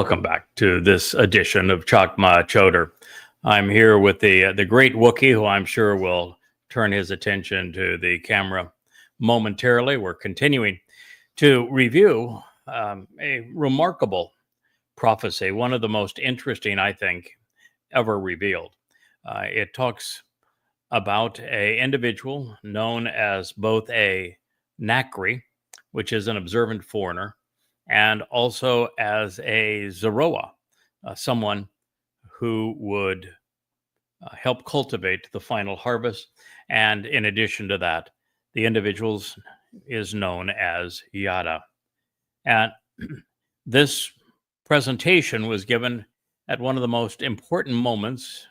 Welcome back to this edition of Chakmah Choter. I'm here with the great Wookiee, who I'm sure will turn his attention to the camera momentarily. We're continuing to review a remarkable prophecy, one of the most interesting, I think, ever revealed. It talks about an individual known as both a Nakri, which is an observant foreigner, and also as a Zeroah, someone who would help cultivate the final harvest. And in addition to that, the individual is known as Yada. And this presentation was given at one of the most important moments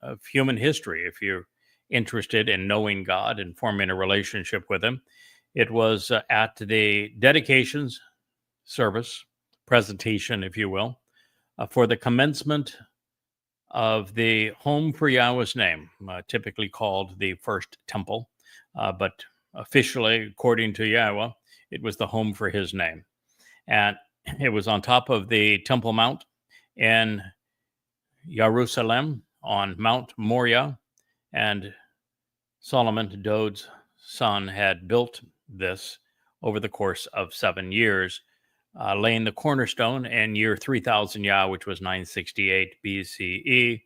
of human history. If you're interested in knowing God and forming a relationship with Him, it was at the dedications service, presentation, if you will, for the commencement of the home for Yahweh's name, typically called the first temple, but officially, according to Yahweh, it was the home for His name. And it was on top of the Temple Mount in Jerusalem on Mount Moriah, and Solomon, David's son, had built this over the course of 7 years, laying the cornerstone in year 3000 Yah, which was 968 BCE,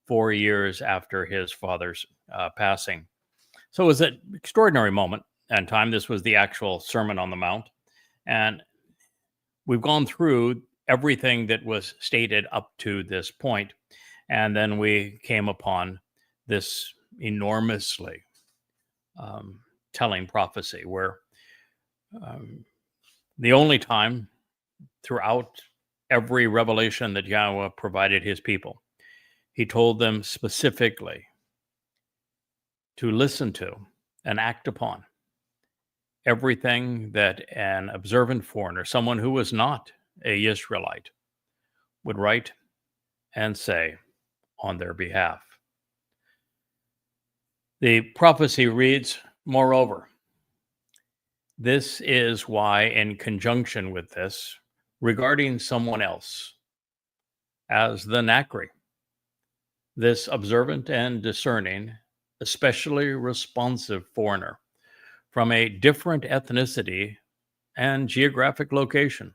4 years after his father's passing. So it was an extraordinary moment and time. This was the actual Sermon on the Mount. And we've gone through everything that was stated up to this point. And then we came upon this enormously telling prophecy where the only time throughout every revelation that Yahweh provided His people, He told them specifically to listen to and act upon everything that an observant foreigner, someone who was not a Israelite, would write and say on their behalf. The prophecy reads, moreover, this is why, in conjunction with this, regarding someone else as the Nakri, this observant and discerning, especially responsive foreigner from a different ethnicity and geographic location,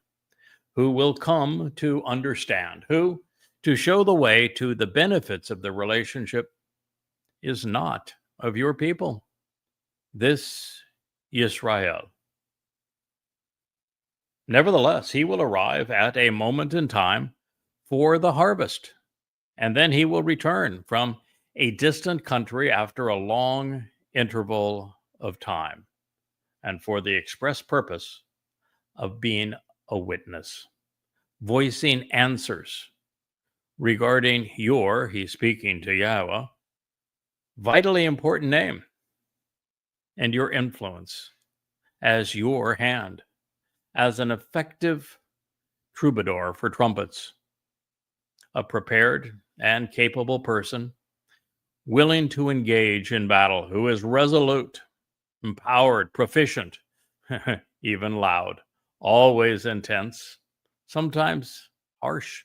who will come to understand, who, to show the way to the benefits of the relationship, is not of your people, this Israel. Nevertheless, he will arrive at a moment in time for the harvest, and then he will return from a distant country after a long interval of time, and for the express purpose of being a witness, voicing answers regarding your, he's speaking to Yahweh, vitally important name and your influence as your hand, as an effective troubadour for trumpets, a prepared and capable person, willing to engage in battle, who is resolute, empowered, proficient, even loud, always intense, sometimes harsh,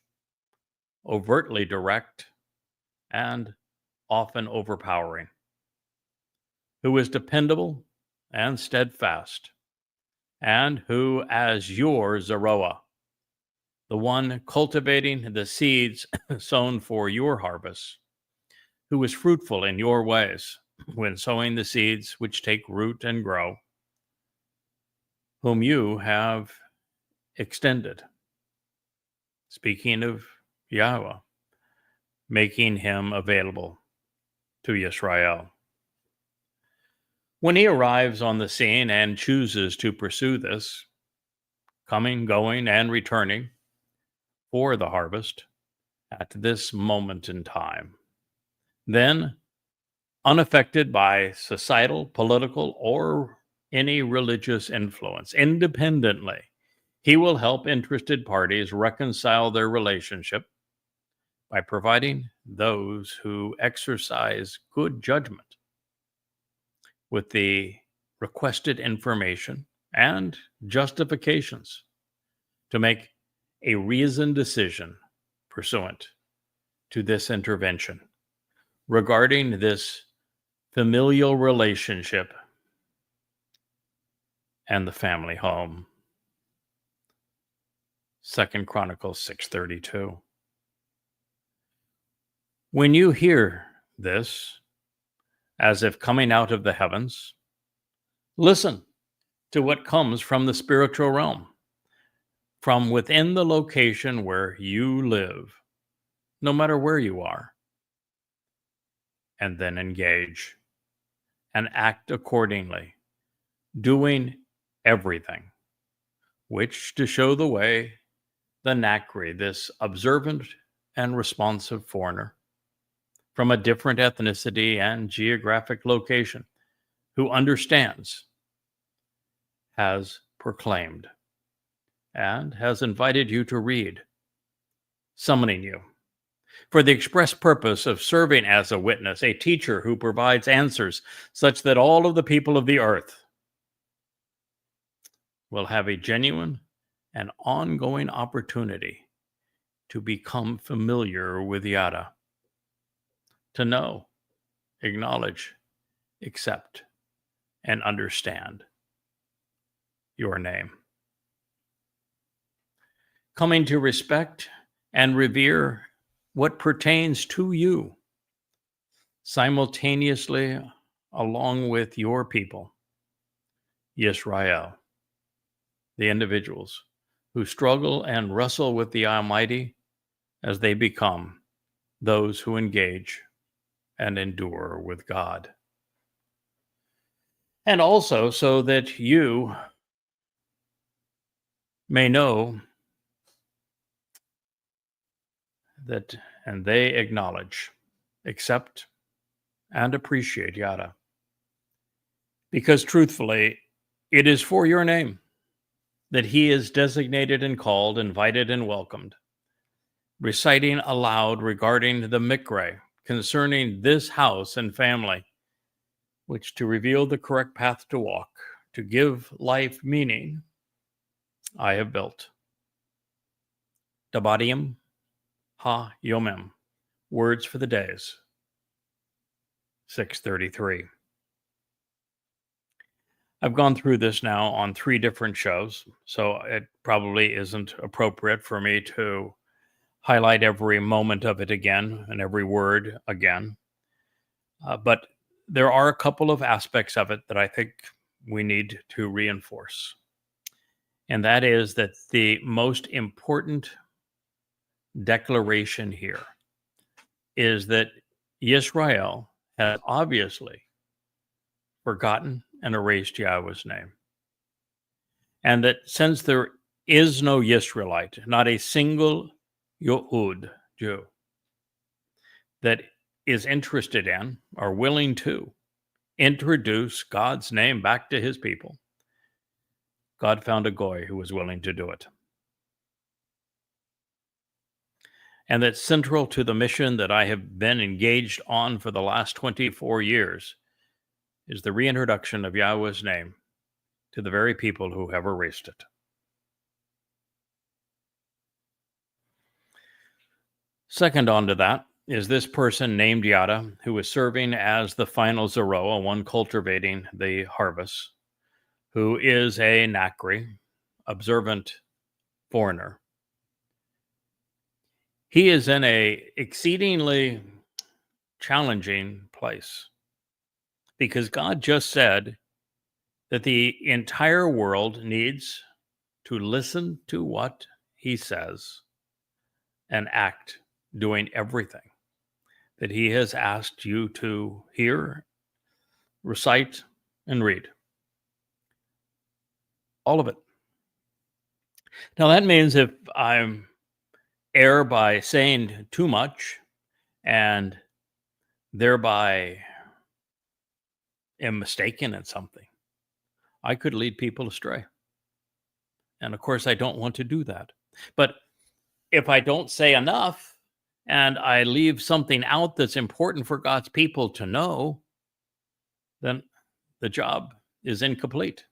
overtly direct, and often overpowering, who is dependable and steadfast, and who, as your Zeroah, the one cultivating the seeds sown for your harvest, who is fruitful in your ways when sowing the seeds which take root and grow, whom you have extended. Speaking of Yahweh, making him available to Israel. When he arrives on the scene and chooses to pursue this, coming, going, and returning for the harvest at this moment in time, then, unaffected by societal, political, or any religious influence, independently, he will help interested parties reconcile their relationship by providing those who exercise good judgment with the requested information and justifications to make a reasoned decision pursuant to this intervention regarding this familial relationship and the family home. 2 Chronicles 6:32. When you hear this, as if coming out of the heavens, listen to what comes from the spiritual realm, from within the location where you live, no matter where you are, and then engage and act accordingly, doing everything, which to show the way, the Nakri, this observant and responsive foreigner from a different ethnicity and geographic location, who understands, has proclaimed, and has invited you to read, summoning you for the express purpose of serving as a witness, a teacher who provides answers such that all of the people of the earth will have a genuine and ongoing opportunity to become familiar with Yada, to know, acknowledge, accept, and understand your name. Coming to respect and revere what pertains to you, simultaneously along with your people, Yisrael, the individuals who struggle and wrestle with the Almighty as they become those who engage and endure with God. And also so that you may know that, and they acknowledge, accept, and appreciate Yada. Because truthfully, it is for your name that he is designated and called, invited and welcomed, reciting aloud regarding the Mikre, concerning this house and family, which to reveal the correct path to walk, to give life meaning, I have built. Dabadiim ha yomim, words for the days, 633. I've gone through this now on 3 different shows, so it probably isn't appropriate for me to highlight every moment of it again and every word again. But there are a couple of aspects of it that I think we need to reinforce. And that is that the most important declaration here is that Yisrael has obviously forgotten and erased Yahweh's name. And that since there is no Yisraelite, not a single Yehud Jew, that is interested in or willing to introduce God's name back to his people, God found a goy who was willing to do it. And that central to the mission that I have been engaged on for the last 24 years is the reintroduction of Yahweh's name to the very people who have erased it. Second on to that is this person named Yada, who is serving as the final Zeroah, one cultivating the harvest, who is a Nakri, observant foreigner. He is in a exceedingly challenging place because God just said that the entire world needs to listen to what he says and act, doing everything that he has asked you to hear, recite, and read. All of it. Now that means if I'm err by saying too much and thereby am mistaken in something, I could lead people astray. And of course, I don't want to do that. But if I don't say enough and I leave something out that's important for God's people to know, then the job is incomplete.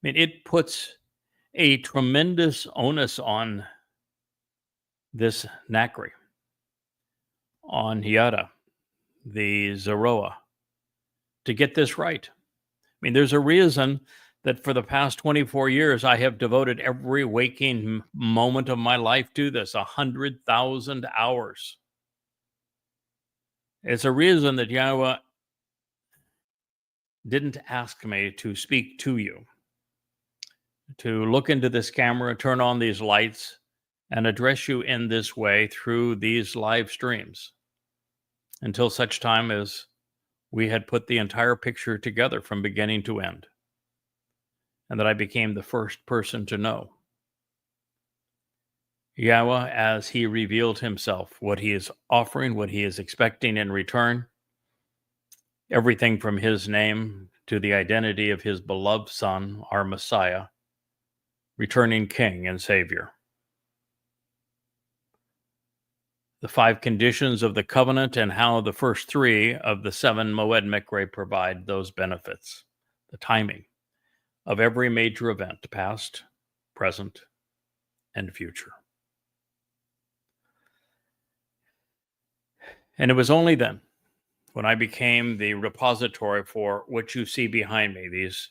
I mean, it puts a tremendous onus on this Nakri, on Yada, the Zeroah, to get this right. I mean, there's a reason that for the past 24 years, I have devoted every waking moment of my life to this, 100,000 hours. It's a reason that Yahweh didn't ask me to speak to you, to look into this camera, turn on these lights, and address you in this way through these live streams until such time as we had put the entire picture together from beginning to end, and that I became the first person to know Yahweh as he revealed himself, what he is offering, what he is expecting in return, everything from his name to the identity of his beloved Son, our Messiah, returning King and Savior. The 5 conditions of the covenant and how the first 3 of the 7 Moed Mikre provide those benefits. The timing of every major event, past, present, and future. And it was only then, when I became the repository for what you see behind me, these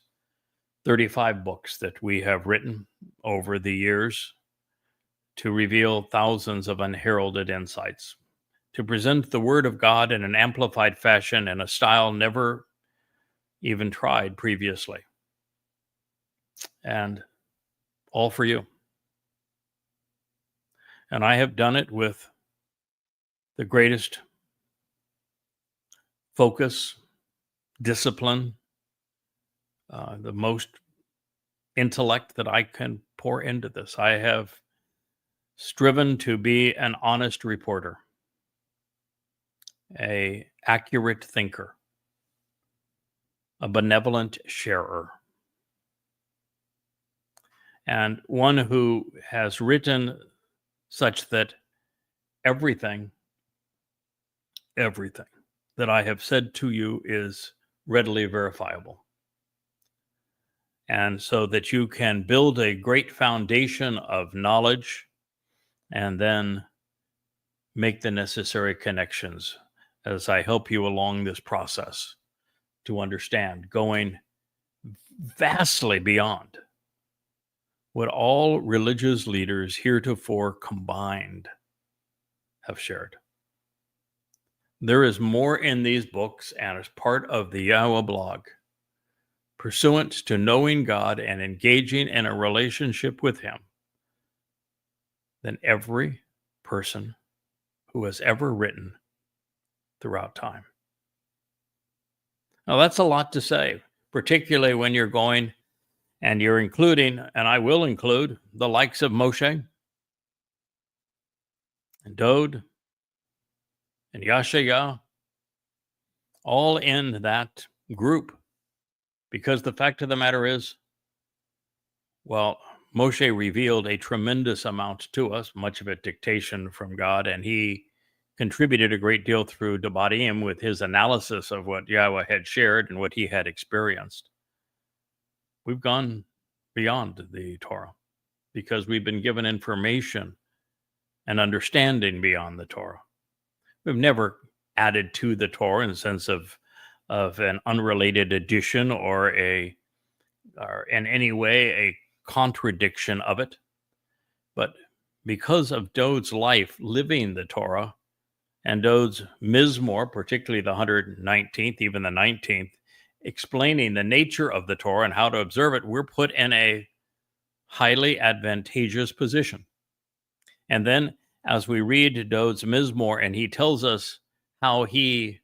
35 books that we have written over the years to reveal thousands of unheralded insights, to present the Word of God in an amplified fashion in a style never even tried previously. And all for you. And I have done it with the greatest focus, discipline, the most intellect that I can pour into this. I have striven to be an honest reporter, an accurate thinker, a benevolent sharer, and one who has written such that everything that I have said to you is readily verifiable. And so that you can build a great foundation of knowledge and then make the necessary connections as I help you along this process to understand, going vastly beyond what all religious leaders heretofore combined have shared. There is more in these books and as part of the YAHOWAH blog, pursuant to knowing God and engaging in a relationship with him, than every person who has ever written throughout time. Now, that's a lot to say, particularly when you're going and you're including, and I will include, the likes of Moshe and Dode and Yashayah, all in that group. Because the fact of the matter is, well, Moshe revealed a tremendous amount to us, much of it dictation from God, and he contributed a great deal through Debadim with his analysis of what Yahweh had shared and what he had experienced. We've gone beyond the Torah because we've been given information and understanding beyond the Torah. We've never added to the Torah in the sense of an unrelated addition or in any way a contradiction of it. But because of Dode's life living the Torah and Dode's Mizmor, particularly the 119th, even the 19th, explaining the nature of the Torah and how to observe it, we're put in a highly advantageous position. And then as we read Dode's Mizmor and he tells us how he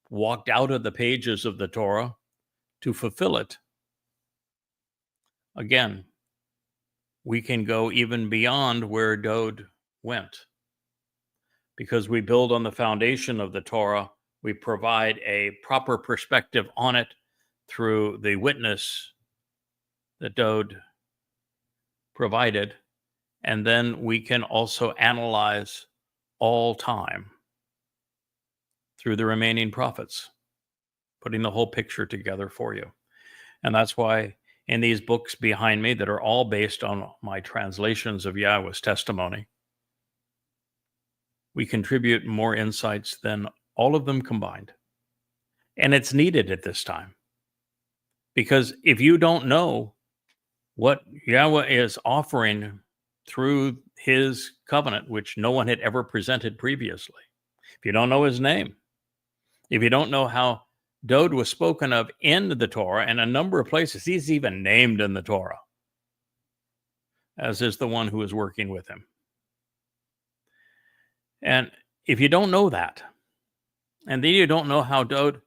walked out of the pages of the Torah to fulfill it, again, we can go even beyond where Dode went. Because we build on the foundation of the Torah, we provide a proper perspective on it through the witness that Dode provided. And then we can also analyze all time through the remaining prophets, putting the whole picture together for you. And that's why in these books behind me that are all based on my translations of Yahowah's testimony. We contribute more insights than all of them combined. And it's needed at this time. Because if you don't know what Yahowah is offering through his covenant, which no one had ever presented previously, if you don't know his name, if you don't know how Dod was spoken of in the Torah and a number of places, he's even named in the Torah, as is the one who is working with him. And if you don't know that, and then you don't know how Dod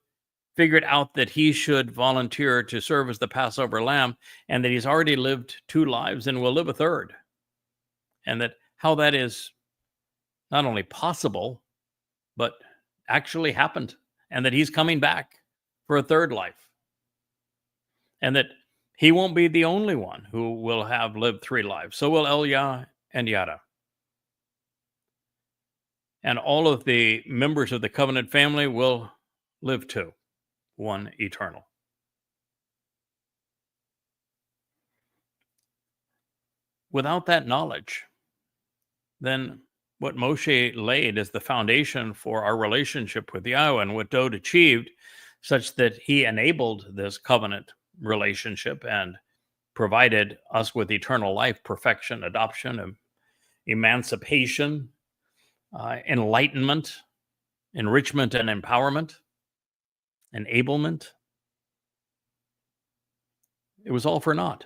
figured out that he should volunteer to serve as the Passover lamb, and that he's already lived 2 lives and will live a third, and that how that is not only possible, but actually happened, and that he's coming back for a third life, and that he won't be the only one who will have lived 3 lives. So will Elia and Yada. And all of the members of the covenant family will live 2, one eternal. Without that knowledge, then what Moshe laid as the foundation for our relationship with Yahowah, and what Dod achieved, such that he enabled this covenant relationship and provided us with eternal life, perfection, adoption, emancipation, enlightenment, enrichment and empowerment, enablement. It was all for naught.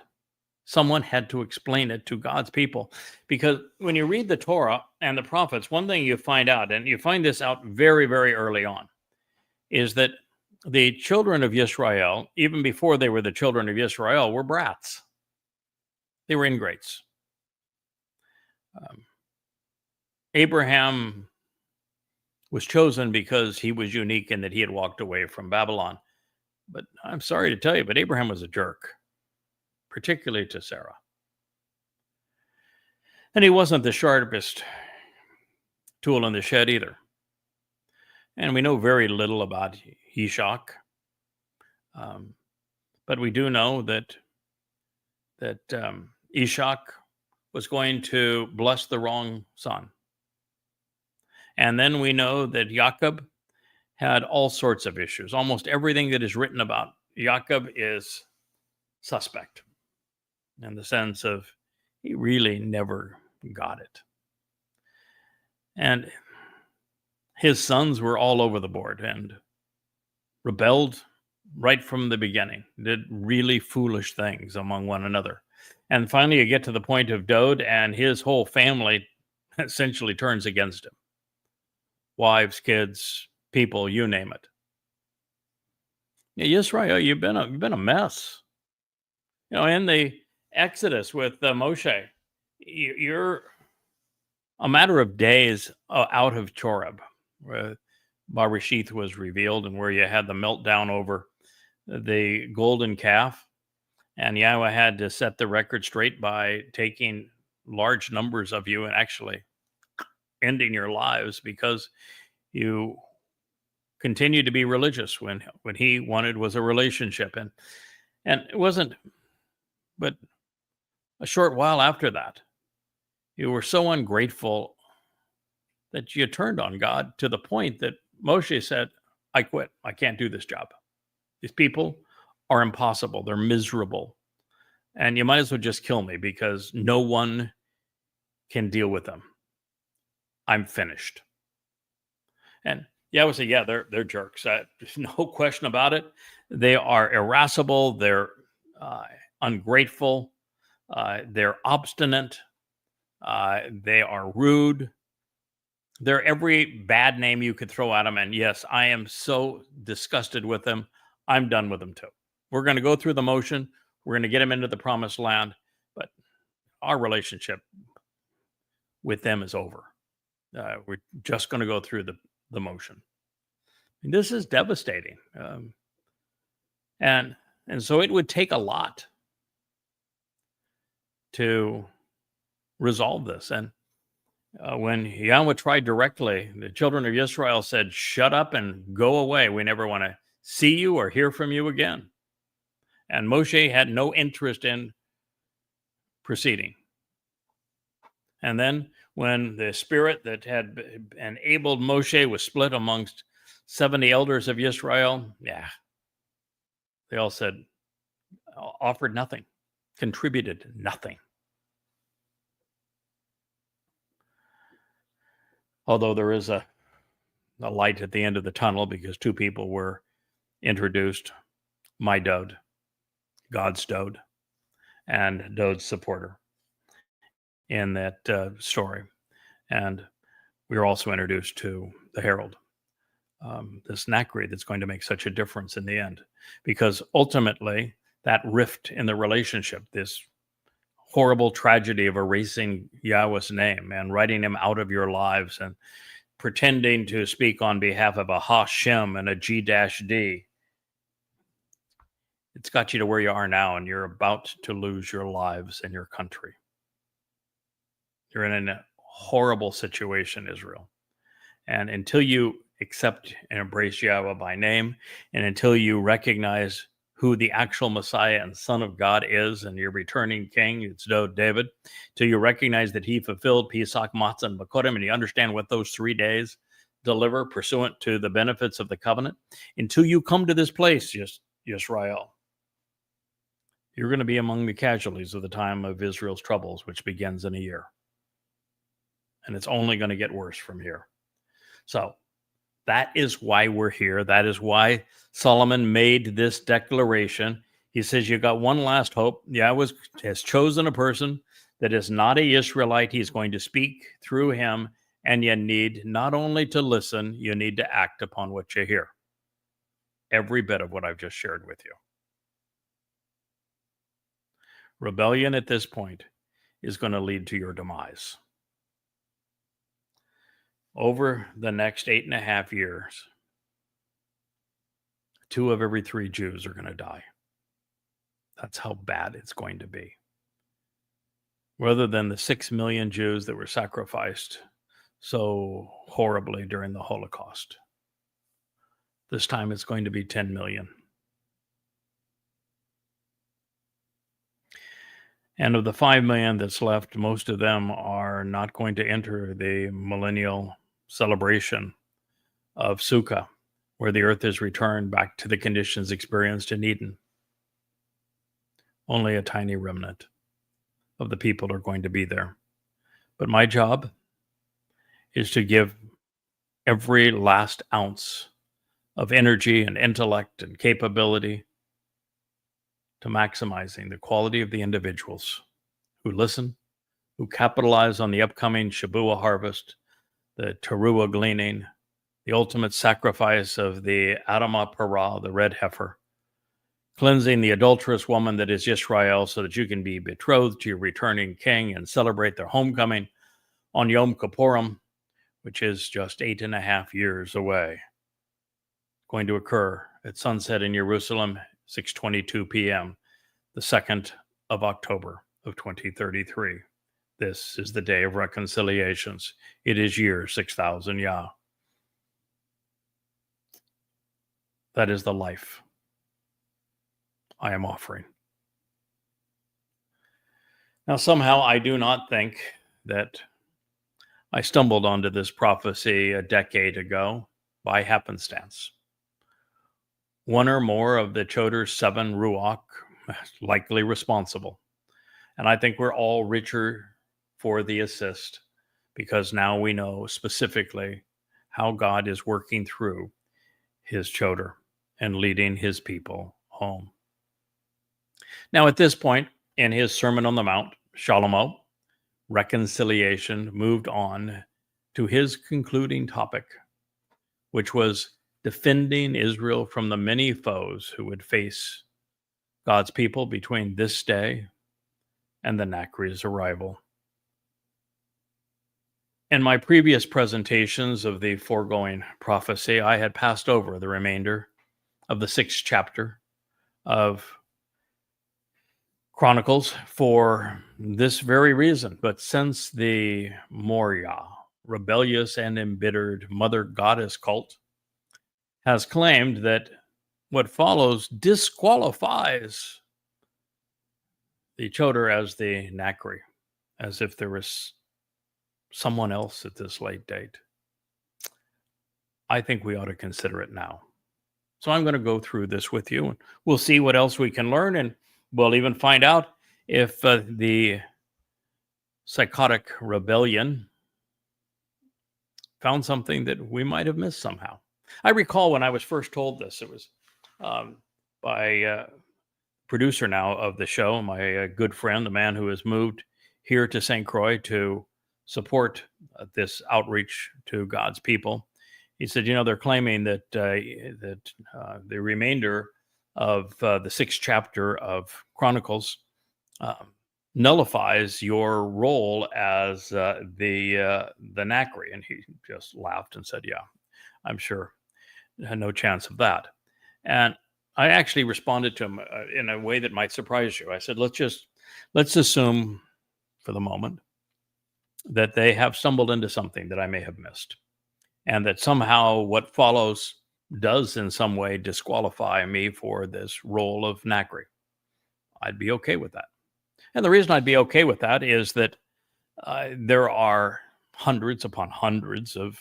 Someone had to explain it to God's people. Because when you read the Torah and the prophets, one thing you find out, and you find this out very, very early on, is that the children of Israel, even before they were the children of Israel, were brats. They were ingrates. Abraham was chosen because he was unique in that he had walked away from Babylon. But I'm sorry to tell you, but Abraham was a jerk, particularly to Sarah. And he wasn't the sharpest tool in the shed either. And we know very little about Ishak. But we do know that Ishak was going to bless the wrong son. And then we know that Jacob had all sorts of issues. Almost everything that is written about Jacob is suspect, in the sense of he really never got it. And his sons were all over the board and rebelled right from the beginning, did really foolish things among one another. And finally, you get to the point of Dod, and his whole family essentially turns against him. Wives, kids, people, you name it. Yeah, Israel, you've been a mess. You know, in the Exodus with Moshe, you're a matter of days out of Towrah, where Bereshith was revealed, and where you had the meltdown over the golden calf. And Yahowah had to set the record straight by taking large numbers of you and actually ending your lives because you continued to be religious when he wanted was a relationship. And it wasn't but a short while after that, you were so ungrateful that you turned on God to the point that Moshe said, I quit. I can't do this job. These people are impossible. They're miserable. And you might as well just kill me because no one can deal with them. I'm finished. And Yahowah said, yeah, they're jerks. There's no question about it. They are irascible. They're ungrateful. They're obstinate. They are rude. They're every bad name you could throw at them. And yes, I am so disgusted with them. I'm done with them too. We're going to go through the motion. We're going to get them into the promised land. But our relationship with them is over. We're just going to go through the motion. And this is devastating. And so it would take a lot to resolve this. And when Yahowah tried directly, the children of Israel said, shut up and go away. We never want to see you or hear from you again. And Moshe had no interest in proceeding. And then when the spirit that had enabled Moshe was split amongst 70 elders of Israel, they all said, offered nothing, contributed nothing. Although there is a light at the end of the tunnel, because two people were introduced, my Dode, God's Dode, and Dode's supporter in that story. And we were also introduced to the Herald, this Nakri that's going to make such a difference in the end. Because ultimately, that rift in the relationship, this horrible tragedy of erasing Yahweh's name and writing him out of your lives and pretending to speak on behalf of a Hashem and a G-D, it's got you to where you are now, and you're about to lose your lives and your country. You're in a horrible situation, Israel. And until you accept and embrace Yahweh by name, and until you recognize who the actual Messiah and Son of God is, and your returning king, it's David, till you recognize that he fulfilled Pesach, Matzah, and Bakorim, and you understand what those 3 days deliver pursuant to the benefits of the covenant, until you come to this place, Israel, you're going to be among the casualties of the time of Israel's troubles, which begins in a year. And it's only going to get worse from here. So that is why we're here. That is why Solomon made this declaration. He says, you got one last hope. Yahweh has chosen a person that is not a Israelite. He's going to speak through him. And you need not only to listen, you need to act upon what you hear. Every bit of what I've just shared with you. Rebellion at this point is going to lead to your demise. Over the next 8.5 years, 2 of every 3 Jews are going to die. That's how bad it's going to be. Rather than the 6 million Jews that were sacrificed so horribly during the Holocaust, this time it's going to be 10 million. And of the 5 million that's left, most of them are not going to enter the millennial celebration of Sukkah, where the earth is returned back to the conditions experienced in Eden. Only a tiny remnant of the people are going to be there. But my job is to give every last ounce of energy and intellect and capability to maximizing the quality of the individuals who listen, who capitalize on the upcoming Shabuah harvest, the Teruah gleaning, the ultimate sacrifice of the Adamah Parah, the red heifer, cleansing the adulterous woman that is Yisrael, so that you can be betrothed to your returning king and celebrate their homecoming on Yom Kippurim, which is just 8.5 years away. Going to occur at sunset in Jerusalem, 6:22 p.m., the 2nd of October of 2033. This is the day of reconciliations. It is year 6000 Yah. That is the life I am offering. Now, somehow I do not think that I stumbled onto this prophecy a decade ago by happenstance. One or more of the Choter's 7 Ruach likely responsible. And I think we're all richer for the assist, because now we know specifically how God is working through his Choter and leading his people home. Now, at this point in his Sermon on the Mount, Shalomo, reconciliation, moved on to his concluding topic, which was defending Israel from the many foes who would face God's people between this day and the Nakri's arrival. In my previous presentations of the foregoing prophecy, I had passed over the remainder of the 6th chapter of Chronicles for this very reason. But since the Moria, rebellious and embittered mother goddess cult, has claimed that what follows disqualifies the Choter as the Nakri, as if there was someone else at this late date. I think we ought to consider it now. So I'm going to go through this with you, and we'll see what else we can learn, and we'll even find out if the psychotic rebellion found something that we might have missed somehow. I recall when I was first told this, it was by producer now of the show, my good friend, the man who has moved here to St. Croix to support this outreach to God's people. He said, they're claiming that the remainder of the 6th chapter of Chronicles nullifies your role as the Nakri. And he just laughed and said, yeah, I'm sure. No chance of that. And I actually responded to him in a way that might surprise you. I said, let's assume for the moment that they have stumbled into something that I may have missed, and that somehow what follows does in some way disqualify me for this role of Nakri. I'd be okay with that. And the reason I'd be okay with that is that there are hundreds upon hundreds of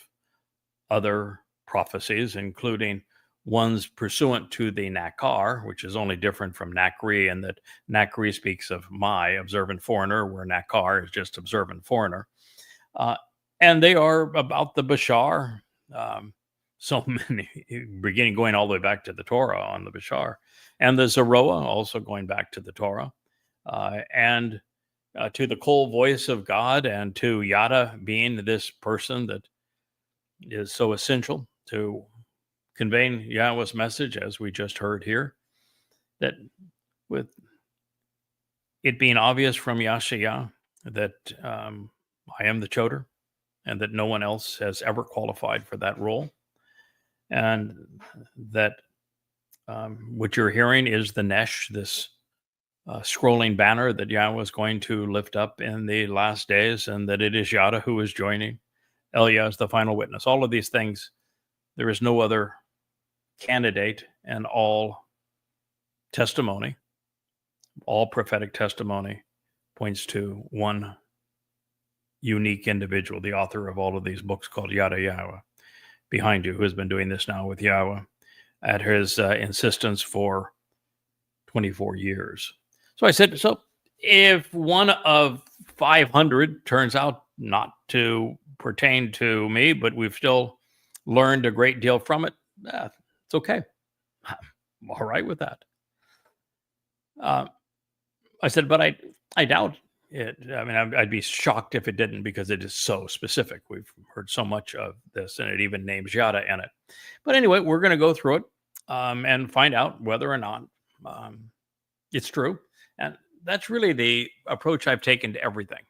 other prophecies, including ones pursuant to the Nakar, which is only different from Nakri, and that Nakri speaks of my observant foreigner, where Nakar is just observant foreigner. And they are about the Bashar, so many, going all the way back to the Torah on the Bashar, and the Zeroah, also going back to the Torah, and to the cold voice of God, and to Yada being this person that is so essential to conveying Yahowah's message, as we just heard here, that with it being obvious from Yashayah that I am the Choter, and that no one else has ever qualified for that role, and that what you're hearing is the Nesh, this scrolling banner that Yahowah is going to lift up in the last days, and that it is Yada who is joining Eliah as the final witness. All of these things, there is no other candidate, and all testimony, all prophetic testimony points to one unique individual, the author of all of these books, called Yada Yahowah, behind you, who has been doing this now with Yahowah at his insistence for 24 years. So I said, so if one of 500 turns out not to pertain to me, but we've still learned a great deal from it, it's okay. I'm all right with that. I said, but I doubt it. I mean, I'd be shocked if it didn't, because it is so specific. We've heard so much of this, and it even names Yada in it. But anyway, we're going to go through it and find out whether or not it's true. And that's really the approach I've taken to everything.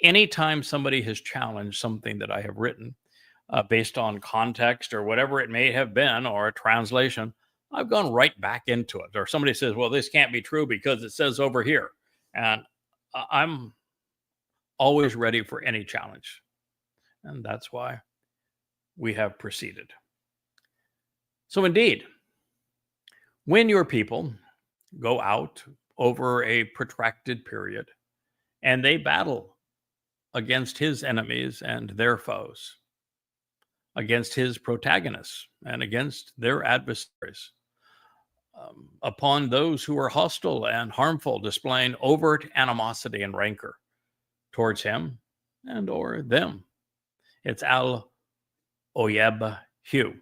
Anytime somebody has challenged something that I have written based on context or whatever it may have been, or a translation, I've gone right back into it. Or somebody says, well, this can't be true because it says over here. And I'm always ready for any challenge. And that's why we have proceeded. So indeed, when your people go out over a protracted period and they battle against his enemies and their foes, against his protagonists and against their adversaries, upon those who are hostile and harmful, displaying overt animosity and rancor towards him and or them. It's al oyeb hu.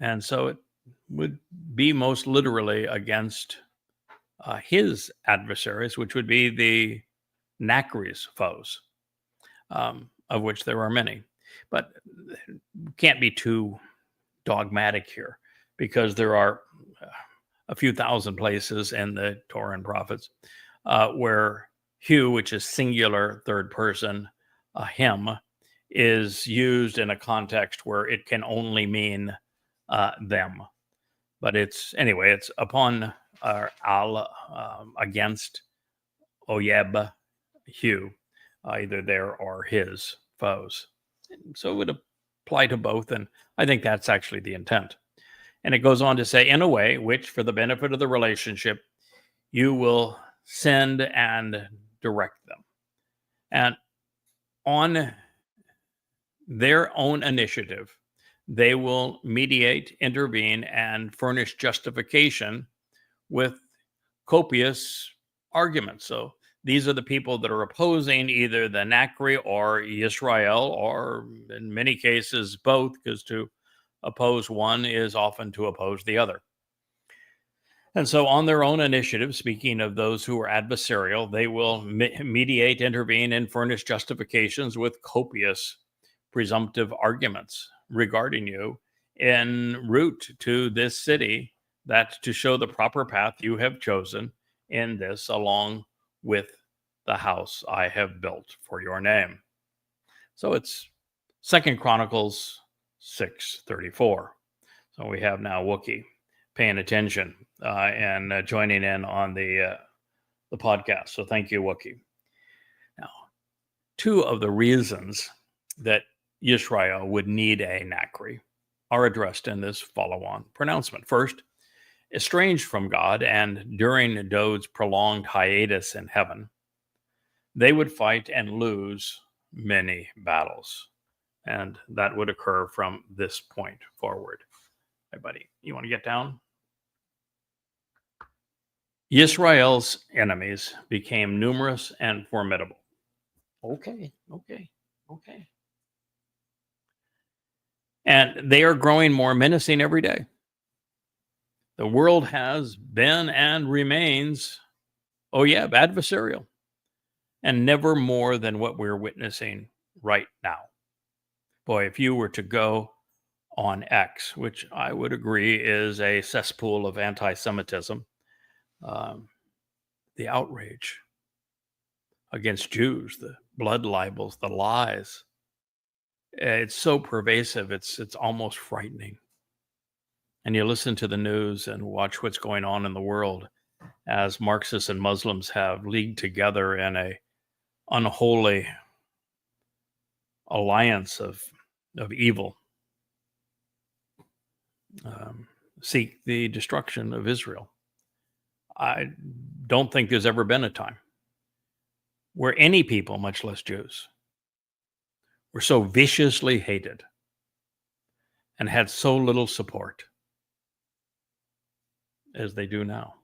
And so it would be most literally against his adversaries, which would be the Nakri's foes, of which there are many. But can't be too dogmatic here, because there are a few thousand places in the Torah and prophets where hu, which is singular third person, him, is used in a context where it can only mean them. But it's upon against oyeb hu, either their or his foes. So it would apply to both, and I think that's actually the intent. And it goes on to say, in a way which, for the benefit of the relationship, you will send and direct them. And on their own initiative, they will mediate, intervene, and furnish justification with copious arguments. So these are the people that are opposing either the Nakri or Yisrael, or in many cases both, because to oppose one is often to oppose the other. And so on their own initiative, speaking of those who are adversarial, they will mediate, intervene, and furnish justifications with copious presumptive arguments regarding you en route to this city, that to show the proper path you have chosen in this, along with the house I have built for your name. So it's 2 Chronicles 6:34. So we have now Wookiee paying attention and joining in on the podcast. So thank you, Wookiee. Now, two of the reasons that Yisrael would need a Nakri are addressed in this follow-on pronouncement. First, estranged from God and during Dod's prolonged hiatus in heaven, they would fight and lose many battles. And that would occur from this point forward. Hey, buddy, you want to get down? Yisrael's enemies became numerous and formidable. Okay. And they are growing more menacing every day. The world has been and remains, adversarial, and never more than what we're witnessing right now. Boy, if you were to go on X, which I would agree is a cesspool of anti-Semitism, the outrage against Jews, the blood libels, the lies, it's so pervasive, it's almost frightening. And you listen to the news and watch what's going on in the world as Marxists and Muslims have leagued together in a unholy alliance of evil, seek the destruction of Israel. I don't think there's ever been a time where any people, much less Jews, were so viciously hated and had so little support as they do now.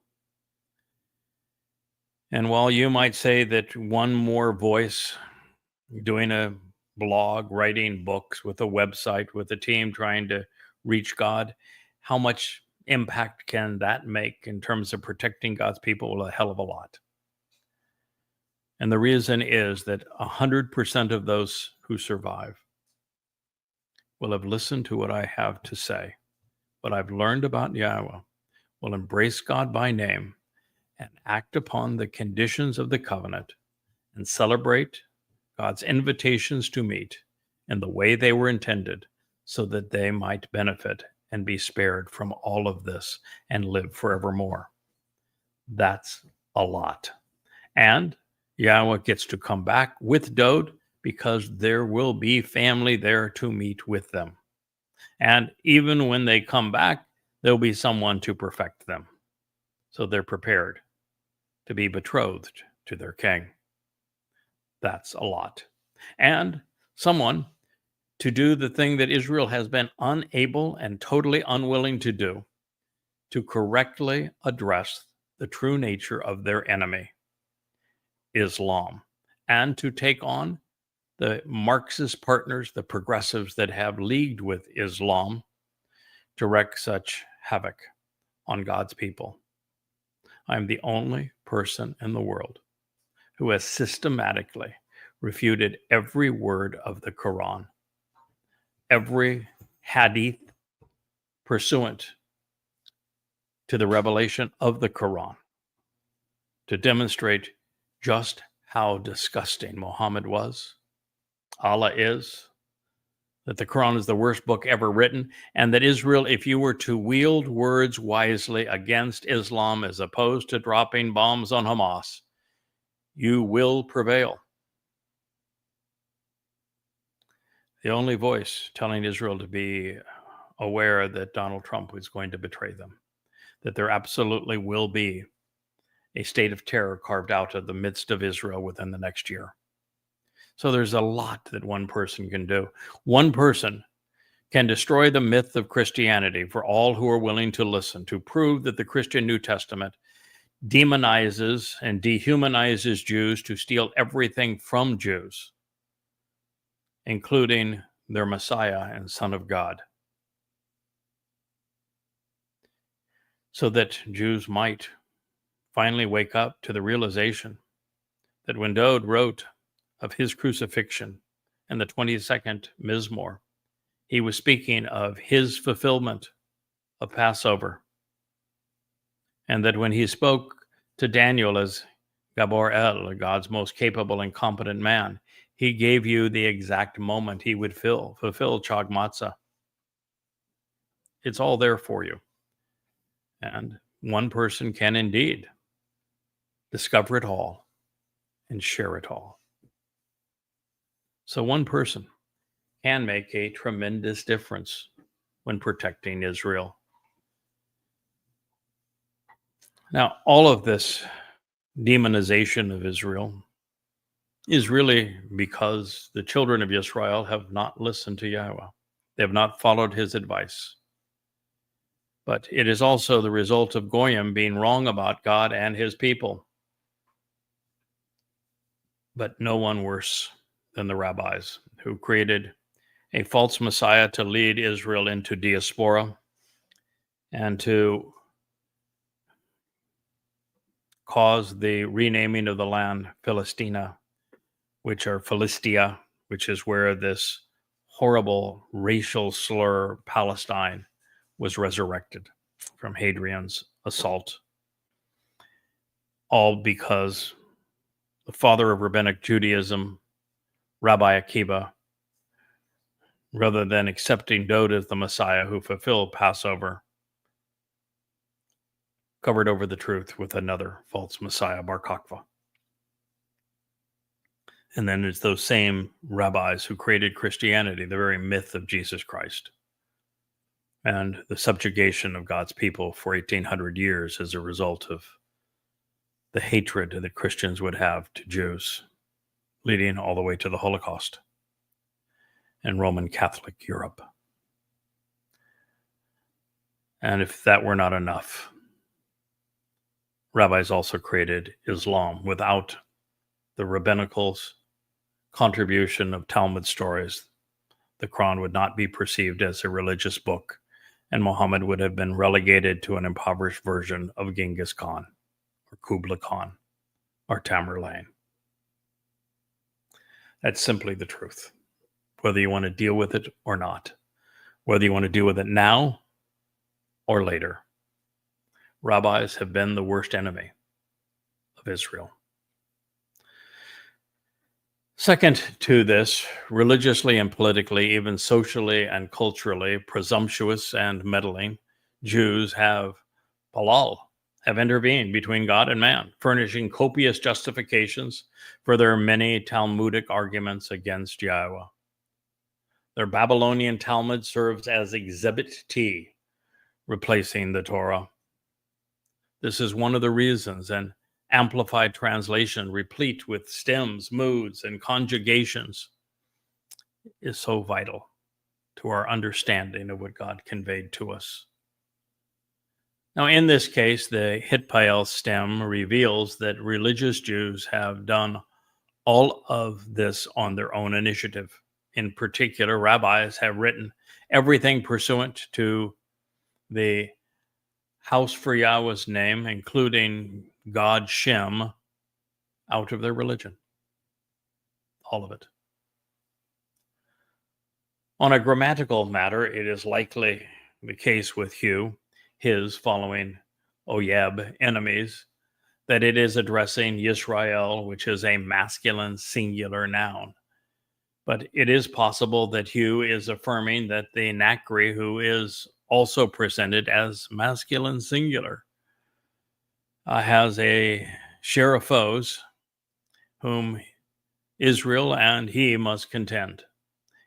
And while you might say that one more voice doing a blog, writing books, with a website, with a team trying to reach God, how much impact can that make in terms of protecting God's people? Well, a hell of a lot. And the reason is that 100% of those who survive will have listened to what I have to say, what I've learned about Yahowah, will embrace God by name and act upon the conditions of the covenant and celebrate God's invitations to meet in the way they were intended, so that they might benefit and be spared from all of this and live forevermore. That's a lot. And Yahowah gets to come back with Dod because there will be family there to meet with them. And even when they come back, there'll be someone to perfect them, so they're prepared to be betrothed to their king. That's a lot. And someone to do the thing that Israel has been unable and totally unwilling to do, to correctly address the true nature of their enemy, Islam, and to take on the Marxist partners, the progressives that have leagued with Islam to wreak such havoc on God's people. I'm the only person in the world who has systematically refuted every word of the Quran, every hadith pursuant to the revelation of the Quran, to demonstrate just how disgusting Muhammad was, Allah is, that the Quran is the worst book ever written, and that Israel, if you were to wield words wisely against Islam as opposed to dropping bombs on Hamas, you will prevail. The only voice telling Israel to be aware that Donald Trump was going to betray them, that there absolutely will be a state of terror carved out of the midst of Israel within the next year. So there's a lot that one person can do. One person can destroy the myth of Christianity for all who are willing to listen, to prove that the Christian New Testament demonizes and dehumanizes Jews to steal everything from Jews, including their Messiah and Son of God, so that Jews might finally wake up to the realization that when Dode wrote of his crucifixion in the 22nd Mizmor, he was speaking of his fulfillment of Passover. And that when he spoke to Daniel as Gabor El, God's most capable and competent man, he gave you the exact moment he would fulfill Chakmah. It's all there for you. And one person can indeed discover it all and share it all. So one person can make a tremendous difference when protecting Israel. Now, all of this demonization of Israel is really because the children of Israel have not listened to Yahowah. They have not followed his advice. But it is also the result of Goyim being wrong about God and his people. But no one worse than the rabbis who created a false Messiah to lead Israel into diaspora and to cause the renaming of the land Philistina, which are Philistia, which is where this horrible racial slur Palestine was resurrected from Hadrian's assault. All because the father of rabbinic Judaism, Rabbi Akiva, rather than accepting Dode as the Messiah who fulfilled Passover, covered over the truth with another false Messiah, Bar Kokhba. And then it's those same rabbis who created Christianity, the very myth of Jesus Christ, and the subjugation of God's people for 1,800 years as a result of the hatred that Christians would have to Jews, leading all the way to the Holocaust and Roman Catholic Europe. And if that were not enough, rabbis also created Islam. Without the rabbinical's contribution of Talmud stories, the Quran would not be perceived as a religious book, and Muhammad would have been relegated to an impoverished version of Genghis Khan, or Kublai Khan, or Tamerlane. That's simply the truth, whether you want to deal with it or not, whether you want to deal with it now or later. Rabbis have been the worst enemy of Israel. Second to this, religiously and politically, even socially and culturally presumptuous and meddling, Jews have intervened between God and man, furnishing copious justifications for their many Talmudic arguments against Yahowah. Their Babylonian Talmud serves as Exhibit T, replacing the Torah. This is one of the reasons an amplified translation replete with stems, moods, and conjugations is so vital to our understanding of what God conveyed to us. Now, in this case, the Hitpael stem reveals that religious Jews have done all of this on their own initiative. In particular, rabbis have written everything pursuant to the house for Yahweh's name, including God Shem, out of their religion. All of it. On a grammatical matter, it is likely the case with Hugh, his following Oyeb, enemies, that it is addressing Yisrael, which is a masculine singular noun. But it is possible that Hugh is affirming that the Nakri, who is also presented as masculine singular, has a share of foes whom Israel and he must contend.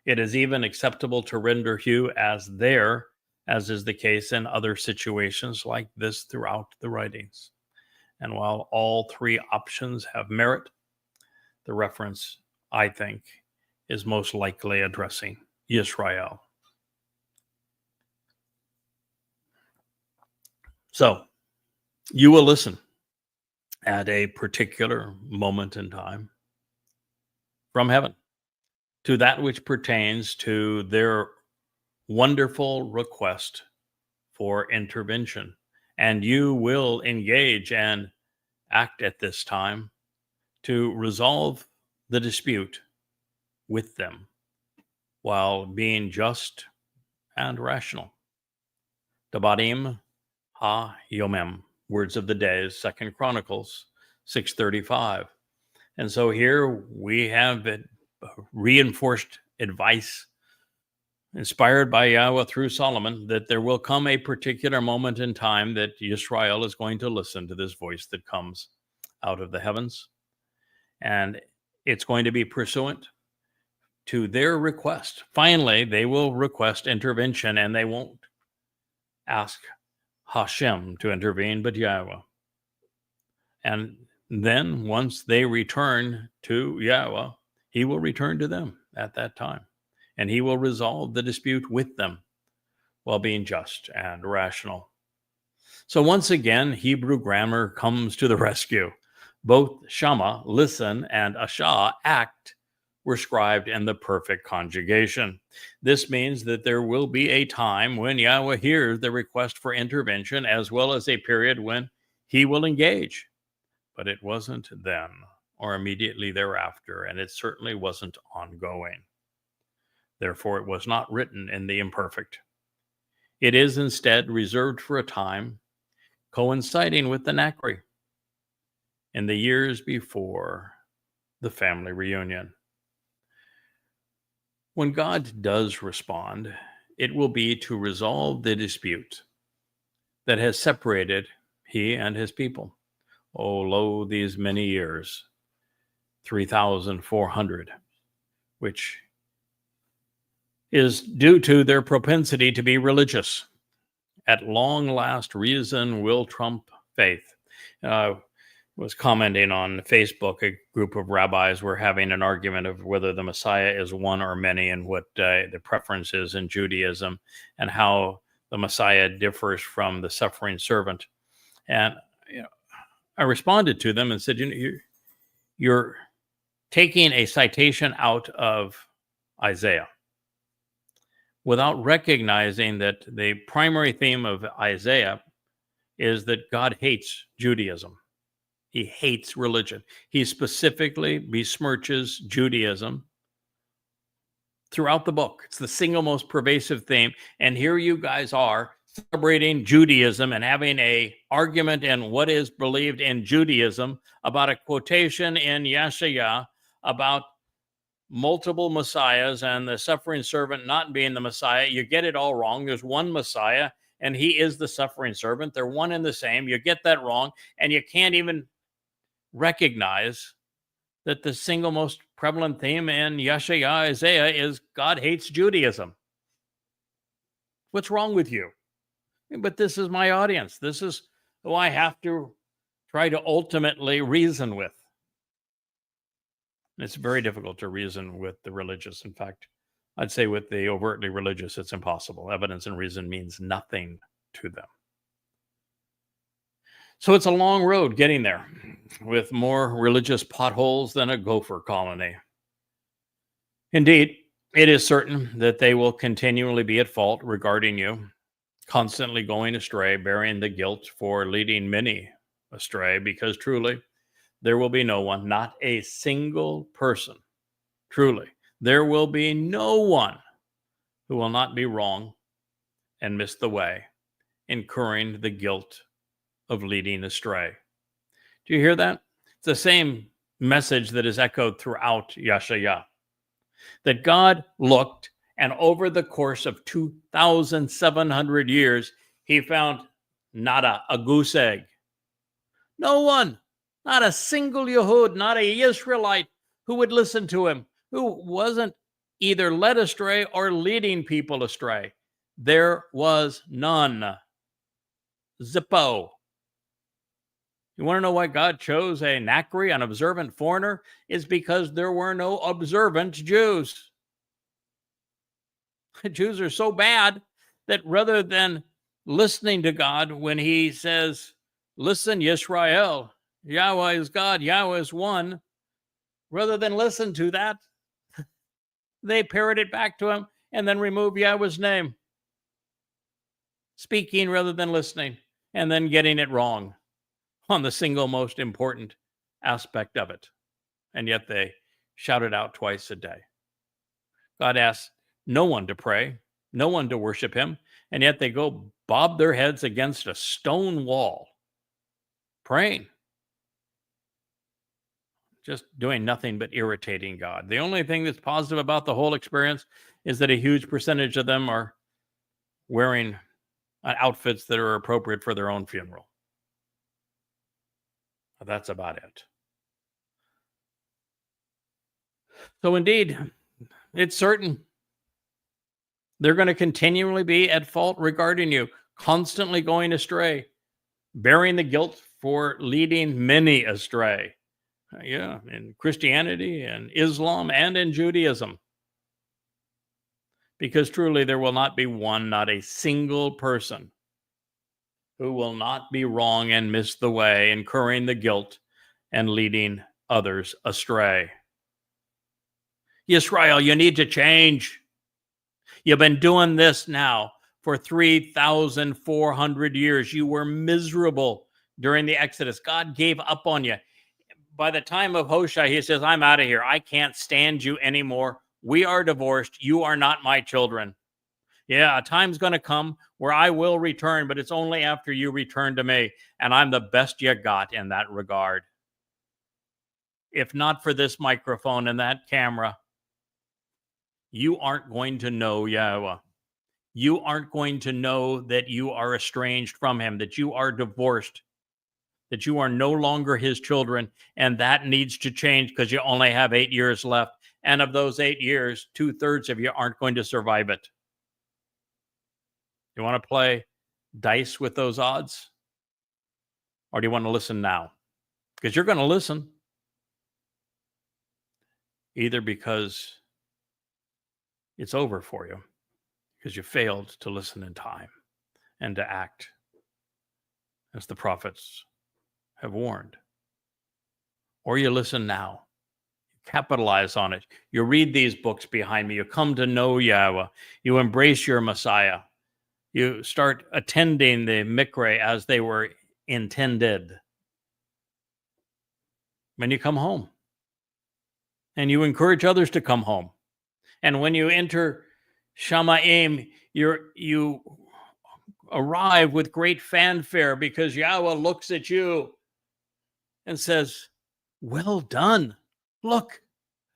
It is even acceptable to render Hugh as their as is the case in other situations like this throughout the writings. And while all three options have merit, the reference, I think, is most likely addressing Israel. So, you will listen at a particular moment in time from heaven to that which pertains to their wonderful request for intervention. And you will engage and act at this time to resolve the dispute with them while being just and rational. Tbnisrael ha-yomim, words of the day, 2 Chronicles 6:35. And so here we have reinforced advice inspired by Yahweh through Solomon that there will come a particular moment in time that Israel is going to listen to this voice that comes out of the heavens. And it's going to be pursuant to their request. Finally, they will request intervention, and they won't ask Hashem to intervene, but Yahweh. And then once they return to Yahweh, he will return to them at that time, and he will resolve the dispute with them while being just and rational. So once again, Hebrew grammar comes to the rescue. Both Shama, listen, and Asha, act, were scribed in the perfect conjugation. This means that there will be a time when Yahweh hears the request for intervention, as well as a period when he will engage. But it wasn't then or immediately thereafter, and it certainly wasn't ongoing. Therefore, it was not written in the imperfect. It is instead reserved for a time coinciding with the Nakri in the years before the family reunion. When God does respond, it will be to resolve the dispute that has separated he and his people. Oh, lo, these many years, 3,400, which is due to their propensity to be religious. At long last, reason will trump faith. Was commenting on Facebook, a group of rabbis were having an argument of whether the Messiah is one or many, and what the preference is in Judaism, and how the Messiah differs from the suffering servant. And I responded to them and said, you're taking a citation out of Isaiah without recognizing that the primary theme of Isaiah is that God hates Judaism. He hates religion. He specifically besmirches Judaism throughout the book. It's the single most pervasive theme. And here you guys are celebrating Judaism and having an argument in what is believed in Judaism about a quotation in Yeshaya about multiple messiahs and the suffering servant not being the Messiah. You get it all wrong. There's one Messiah, and he is the suffering servant. They're one and the same. You get that wrong, and you can't even recognize that the single most prevalent theme in Yeshaya, Isaiah, is God hates Judaism. What's wrong with you? But this is my audience. This is who I have to try to ultimately reason with. It's very difficult to reason with the religious. In fact, I'd say with the overtly religious, it's impossible. Evidence and reason means nothing to them. So it's a long road getting there, with more religious potholes than a gopher colony. Indeed, it is certain that they will continually be at fault regarding you, constantly going astray, bearing the guilt for leading many astray, because truly, there will be no one, not a single person, truly, there will be no one who will not be wrong and miss the way, incurring the guilt of leading astray. Do you hear that? It's the same message that is echoed throughout Yeshaya. That God looked, and over the course of 2,700 years, he found nada, a goose egg. No one, not a single Yehud, not a Israelite who would listen to him, who wasn't either led astray or leading people astray. There was none. Zippo. You want to know why God chose a Nakri, an observant foreigner? Is because there were no observant Jews. Jews are so bad that rather than listening to God when he says, listen, Yisrael, Yahweh is God, Yahweh is one, rather than listen to that, they parrot it back to him and then remove Yahweh's name. Speaking rather than listening, and then getting it wrong on the single most important aspect of it. And yet they shout it out twice a day. God asks no one to pray, no one to worship him, and yet they go bob their heads against a stone wall, praying. Just doing nothing but irritating God. The only thing that's positive about the whole experience is that a huge percentage of them are wearing outfits that are appropriate for their own funeral. That's about it. So indeed, it's certain they're going to continually be at fault regarding you, constantly going astray, bearing the guilt for leading many astray. In Christianity and Islam and in Judaism. Because truly there will not be one, not a single person who will not be wrong and miss the way, incurring the guilt and leading others astray. Yisrael, you need to change. You've been doing this now for 3,400 years. You were miserable during the Exodus. God gave up on you. By the time of Hoshea, he says, I'm out of here. I can't stand you anymore. We are divorced. You are not my children. Yeah, a time's going to come where I will return, but it's only after you return to me. And I'm the best you got in that regard. If not for this microphone and that camera, you aren't going to know Yahweh. You aren't going to know that you are estranged from him, that you are divorced, that you are no longer his children. And that needs to change because you only have 8 years left. And of those 8 years, 2/3 of you aren't going to survive it. You want to play dice with those odds? Or do you want to listen now? Because you're going to listen. Either because it's over for you, because you failed to listen in time and to act as the prophets have warned. Or you listen now. Capitalize on it. You read these books behind me. You come to know Yahweh. You embrace your Messiah. You start attending the mikveh as they were intended. When you come home. And you encourage others to come home. And when you enter Shamaim, you arrive with great fanfare because Yahweh looks at you and says, well done. Look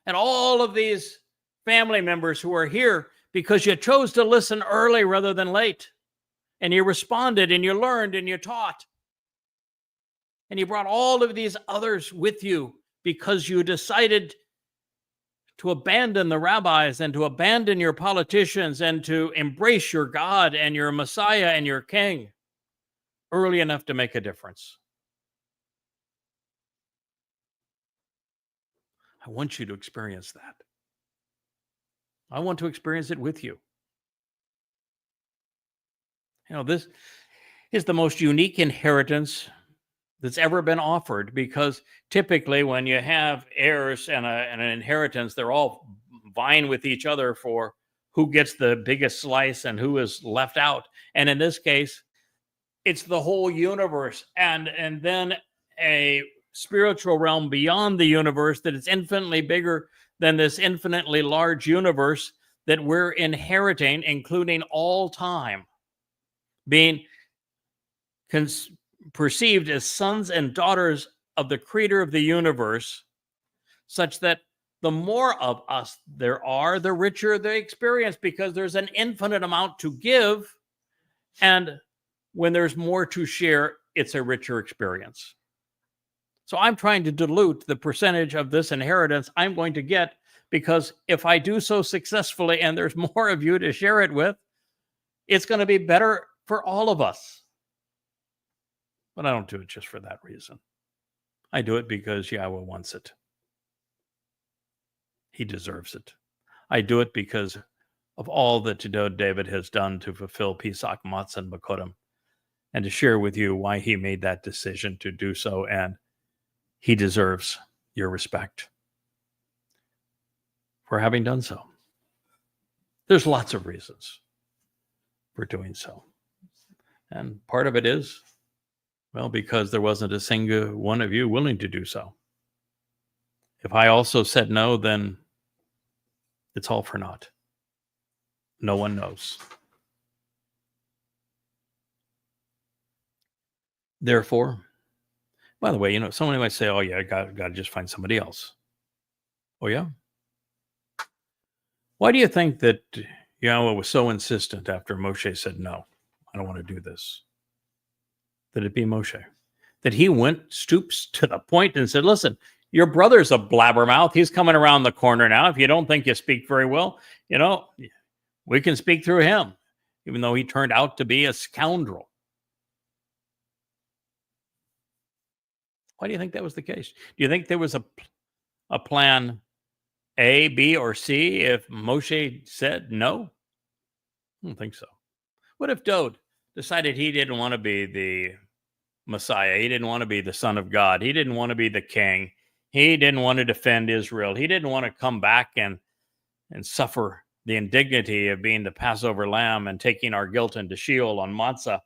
at all of these family members who are here because you chose to listen early rather than late. And you responded and you learned and you taught. And you brought all of these others with you because you decided to abandon the rabbis and to abandon your politicians and to embrace your God and your Messiah and your King early enough to make a difference. I want you to experience that. I want to experience it with you. This is the most unique inheritance that's ever been offered, because typically when you have heirs and an inheritance, they're all vying with each other for who gets the biggest slice and who is left out. And in this case, it's the whole universe and then a spiritual realm beyond the universe that is infinitely bigger than this infinitely large universe that we're inheriting, including all time, being perceived as sons and daughters of the creator of the universe, such that the more of us there are, the richer the experience, because there's an infinite amount to give. And when there's more to share, it's a richer experience. So I'm trying to dilute the percentage of this inheritance I'm going to get, because if I do so successfully and there's more of you to share it with, It's going to be better for all of us. But I don't do it just for that reason. I do it because Yahweh wants it. He deserves it. I do it because of all that David has done to fulfill Pesach, Matzah, and Bakodim, and to share with you why he made that decision to do so, and he deserves your respect for having done so. There's lots of reasons for doing so. And part of it is, well, because there wasn't a single one of you willing to do so. If I also said no, then it's all for naught. No one knows. Therefore, by the way, somebody might say, oh yeah, I got to just find somebody else. Oh yeah? Why do you think that Yahweh was so insistent after Moshe said, no, I don't want to do this? That it be Moshe. That he stoops to the point and said, listen, your brother's a blabbermouth. He's coming around the corner now. If you don't think you speak very well, we can speak through him, even though he turned out to be a scoundrel. Why do you think that was the case? Do you think there was a plan A, B, or C if Moshe said no? I don't think so. What if Dode decided he didn't want to be the Messiah? He didn't want to be the Son of God. He didn't want to be the king. He didn't want to defend Israel. He didn't want to come back and suffer the indignity of being the Passover lamb and taking our guilt into Sheol on Matzah.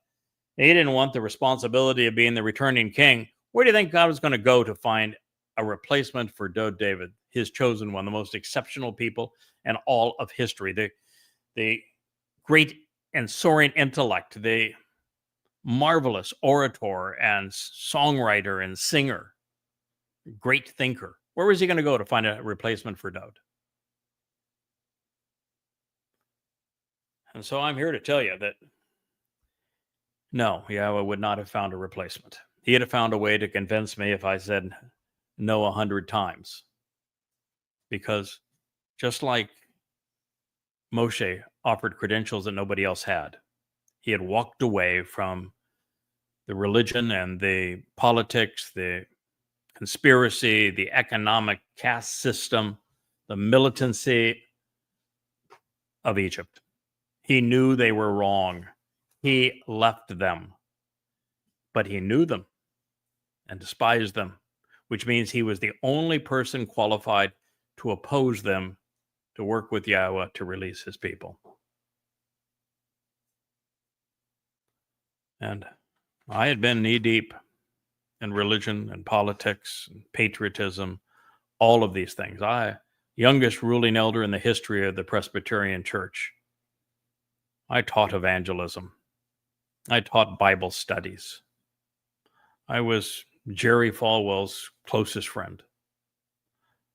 He didn't want the responsibility of being the returning king. Where do you think God was going to go to find a replacement for David, his chosen one, the most exceptional people in all of history, the great and soaring intellect, the marvelous orator and songwriter and singer, great thinker? Where was he going to go to find a replacement for David? And so I'm here to tell you that no, Yahweh would not have found a replacement. He had found a way to convince me if I said no 100 times. Because just like Moshe offered credentials that nobody else had, he had walked away from the religion and the politics, the conspiracy, the economic caste system, the militancy of Egypt. He knew they were wrong. He left them. But he knew them and despised them, which means he was the only person qualified to oppose them, to work with Yahweh to release his people. And I had been knee-deep in religion and politics and patriotism, all of these things. Youngest ruling elder in the history of the Presbyterian Church. I taught evangelism. I taught Bible studies. I was Jerry Falwell's closest friend.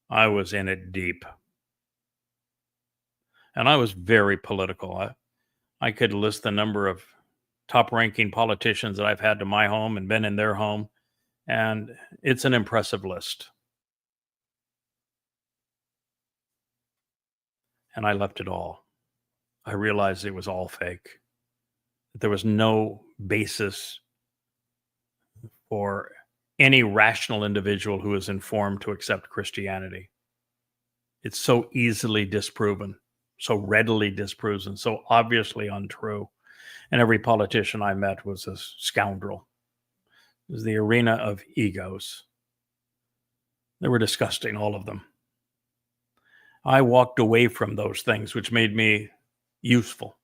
I was in it deep. And I was very political. I could list the number of top-ranking politicians that I've had to my home and been in their home, and it's an impressive list. And I left it all. I realized it was all fake. There was no basis for any rational individual who is informed to accept Christianity. It's so easily disproven, so readily disproven, so obviously untrue. And every politician I met was a scoundrel. It was the arena of egos. They were disgusting, all of them. I walked away from those things, which made me useful.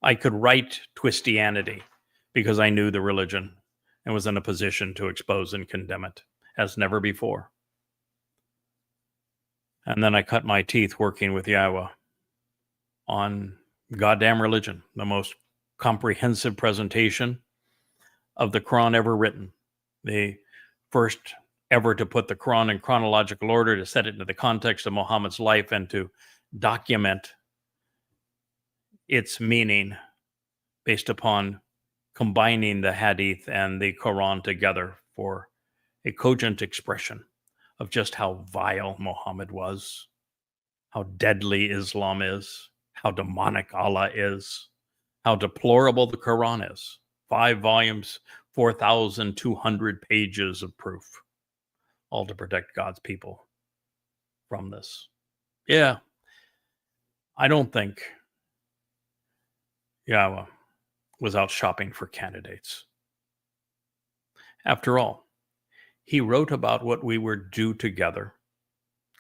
I could write Twistianity because I knew the religion and was in a position to expose and condemn it as never before. And then I cut my teeth working with Yahweh on goddamn religion, the most comprehensive presentation of the Quran ever written. The first ever to put the Quran in chronological order, to set it into the context of Muhammad's life, and to document its meaning based upon combining the Hadith and the Quran together for a cogent expression of just how vile Muhammad was, how deadly Islam is, how demonic Allah is, how deplorable the Quran is. 5 volumes, 4,200 pages of proof, all to protect God's people from this. Yeah, I don't think Yahowah was out shopping for candidates. After all, he wrote about what we were due together,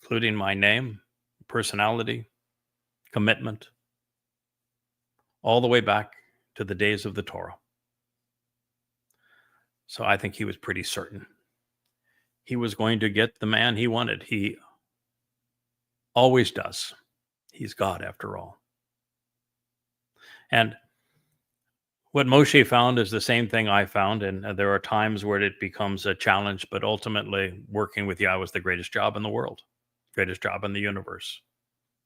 including my name, personality, commitment, all the way back to the days of the Torah. So I think he was pretty certain he was going to get the man he wanted. He always does. He's God after all. And what Moshe found is the same thing I found, and there are times where it becomes a challenge, but ultimately working with Yahweh is the greatest job in the world, greatest job in the universe,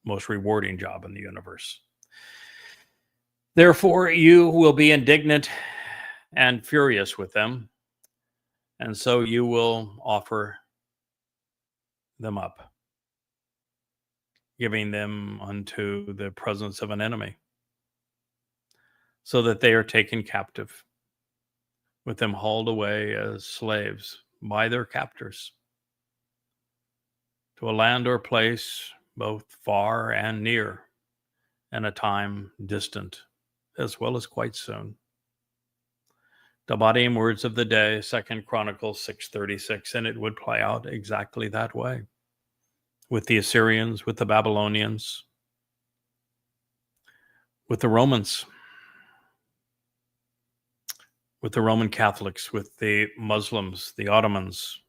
most rewarding job in the universe. Therefore, you will be indignant and furious with them, and so you will offer them up, giving them unto the presence of an enemy, so that they are taken captive, with them hauled away as slaves by their captors to a land or place both far and near, and a time distant as well as quite soon. Dabadim, words of the day, 2 Chronicles 6:36, and it would play out exactly that way with the Assyrians, with the Babylonians, with the Romans, with the Roman Catholics, with the Muslims, the Ottomans,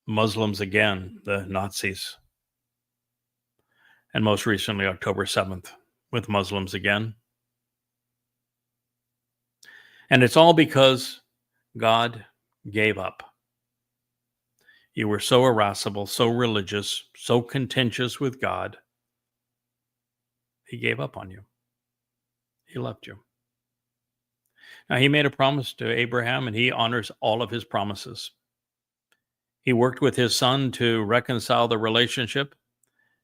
Muslims again, the Nazis, and most recently October 7th with Muslims again. And it's all because God gave up. You were so irascible, so religious, so contentious with God, he gave up on you. He left you. Now, he made a promise to Abraham, and he honors all of his promises. He worked with his son to reconcile the relationship,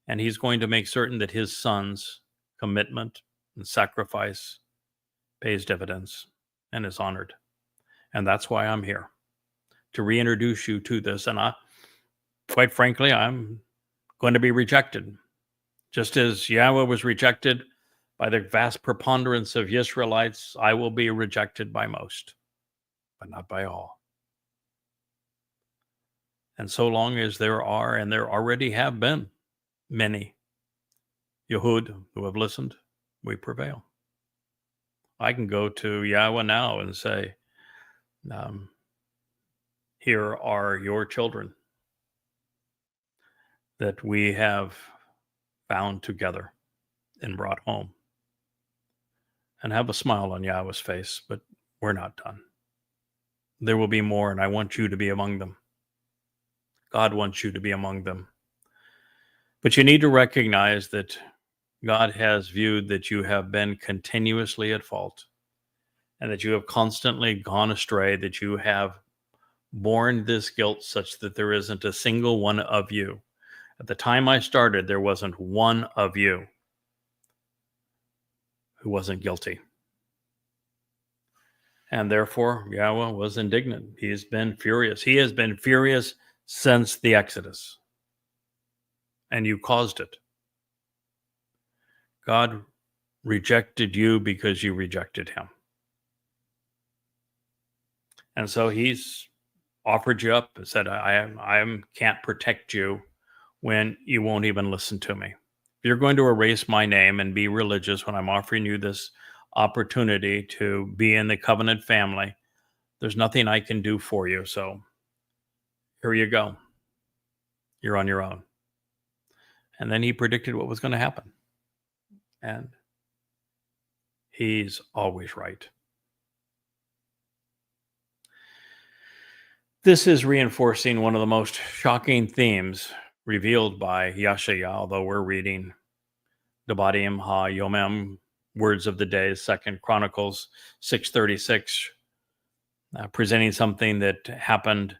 and he's going to make certain that his son's commitment and sacrifice pays dividends and is honored. And that's why I'm here, to reintroduce you to this. And quite frankly, I'm going to be rejected. Just as Yahweh was rejected by the vast preponderance of Israelites, I will be rejected by most, but not by all. And so long as there are, and there already have been, many Yehud who have listened, we prevail. I can go to Yahweh now and say, here are your children that we have found together and brought home, and have a smile on Yahweh's face, but we're not done. There will be more, and I want you to be among them. God wants you to be among them. But you need to recognize that God has viewed that you have been continuously at fault, and that you have constantly gone astray, that you have borne this guilt such that there isn't a single one of you. At the time I started, there wasn't one of you who wasn't guilty. And therefore, Yahweh was indignant. He has been furious. He has been furious since the Exodus. And you caused it. God rejected you because you rejected him. And so he's offered you up and said, I can't protect you when you won't even listen to me. If you're going to erase my name and be religious when I'm offering you this opportunity to be in the covenant family, there's nothing I can do for you. So here you go. You're on your own. And then he predicted what was going to happen. And he's always right. This is reinforcing one of the most shocking themes revealed by Yashaya, although we're reading Dabadim Ha-Yomem, words of the day, 2 Chronicles 6:36, presenting something that happened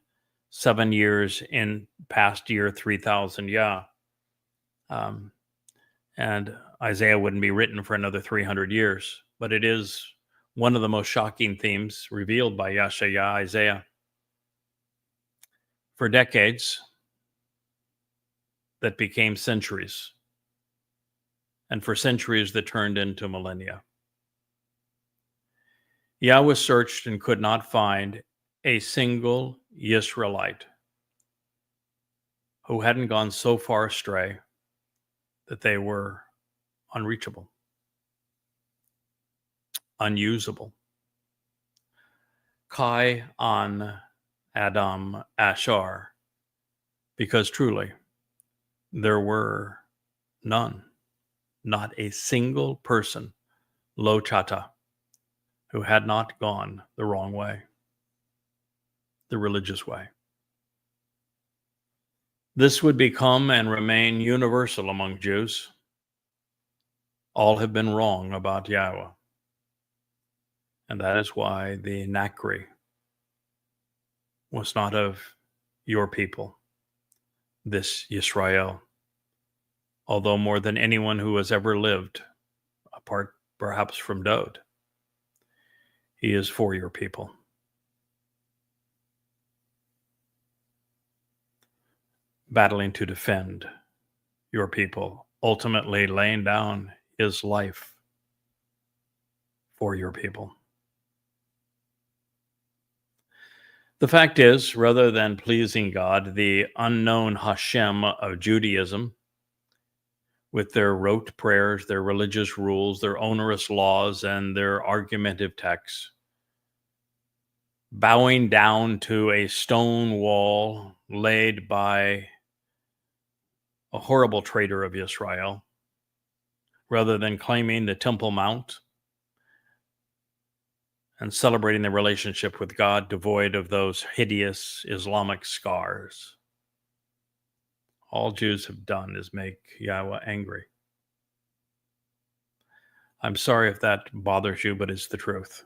7 years in past year 3000. And Isaiah wouldn't be written for another 300 years, but it is one of the most shocking themes revealed by Yahowah Isaiah. For decades, that became centuries, and for centuries that turned into millennia. Yahweh searched and could not find a single Israelite who hadn't gone so far astray that they were unreachable, unusable. Kai an Adam Ashar, because truly there were none, not a single person, lo chata, who had not gone the wrong way, the religious way. This would become and remain universal among Jews. All have been wrong about Yahweh. And that is why the Nakri was not of your people, this Yisrael, although more than anyone who has ever lived, apart perhaps from Dod, he is for your people. Battling to defend your people, ultimately laying down his life for your people. The fact is, rather than pleasing God, the unknown Hashem of Judaism, with their rote prayers, their religious rules, their onerous laws, and their argumentative texts, bowing down to a stone wall laid by a horrible traitor of Israel, rather than claiming the Temple Mount and celebrating the relationship with God devoid of those hideous Islamic scars. All Jews have done is make Yahweh angry. I'm sorry if that bothers you, but it's the truth.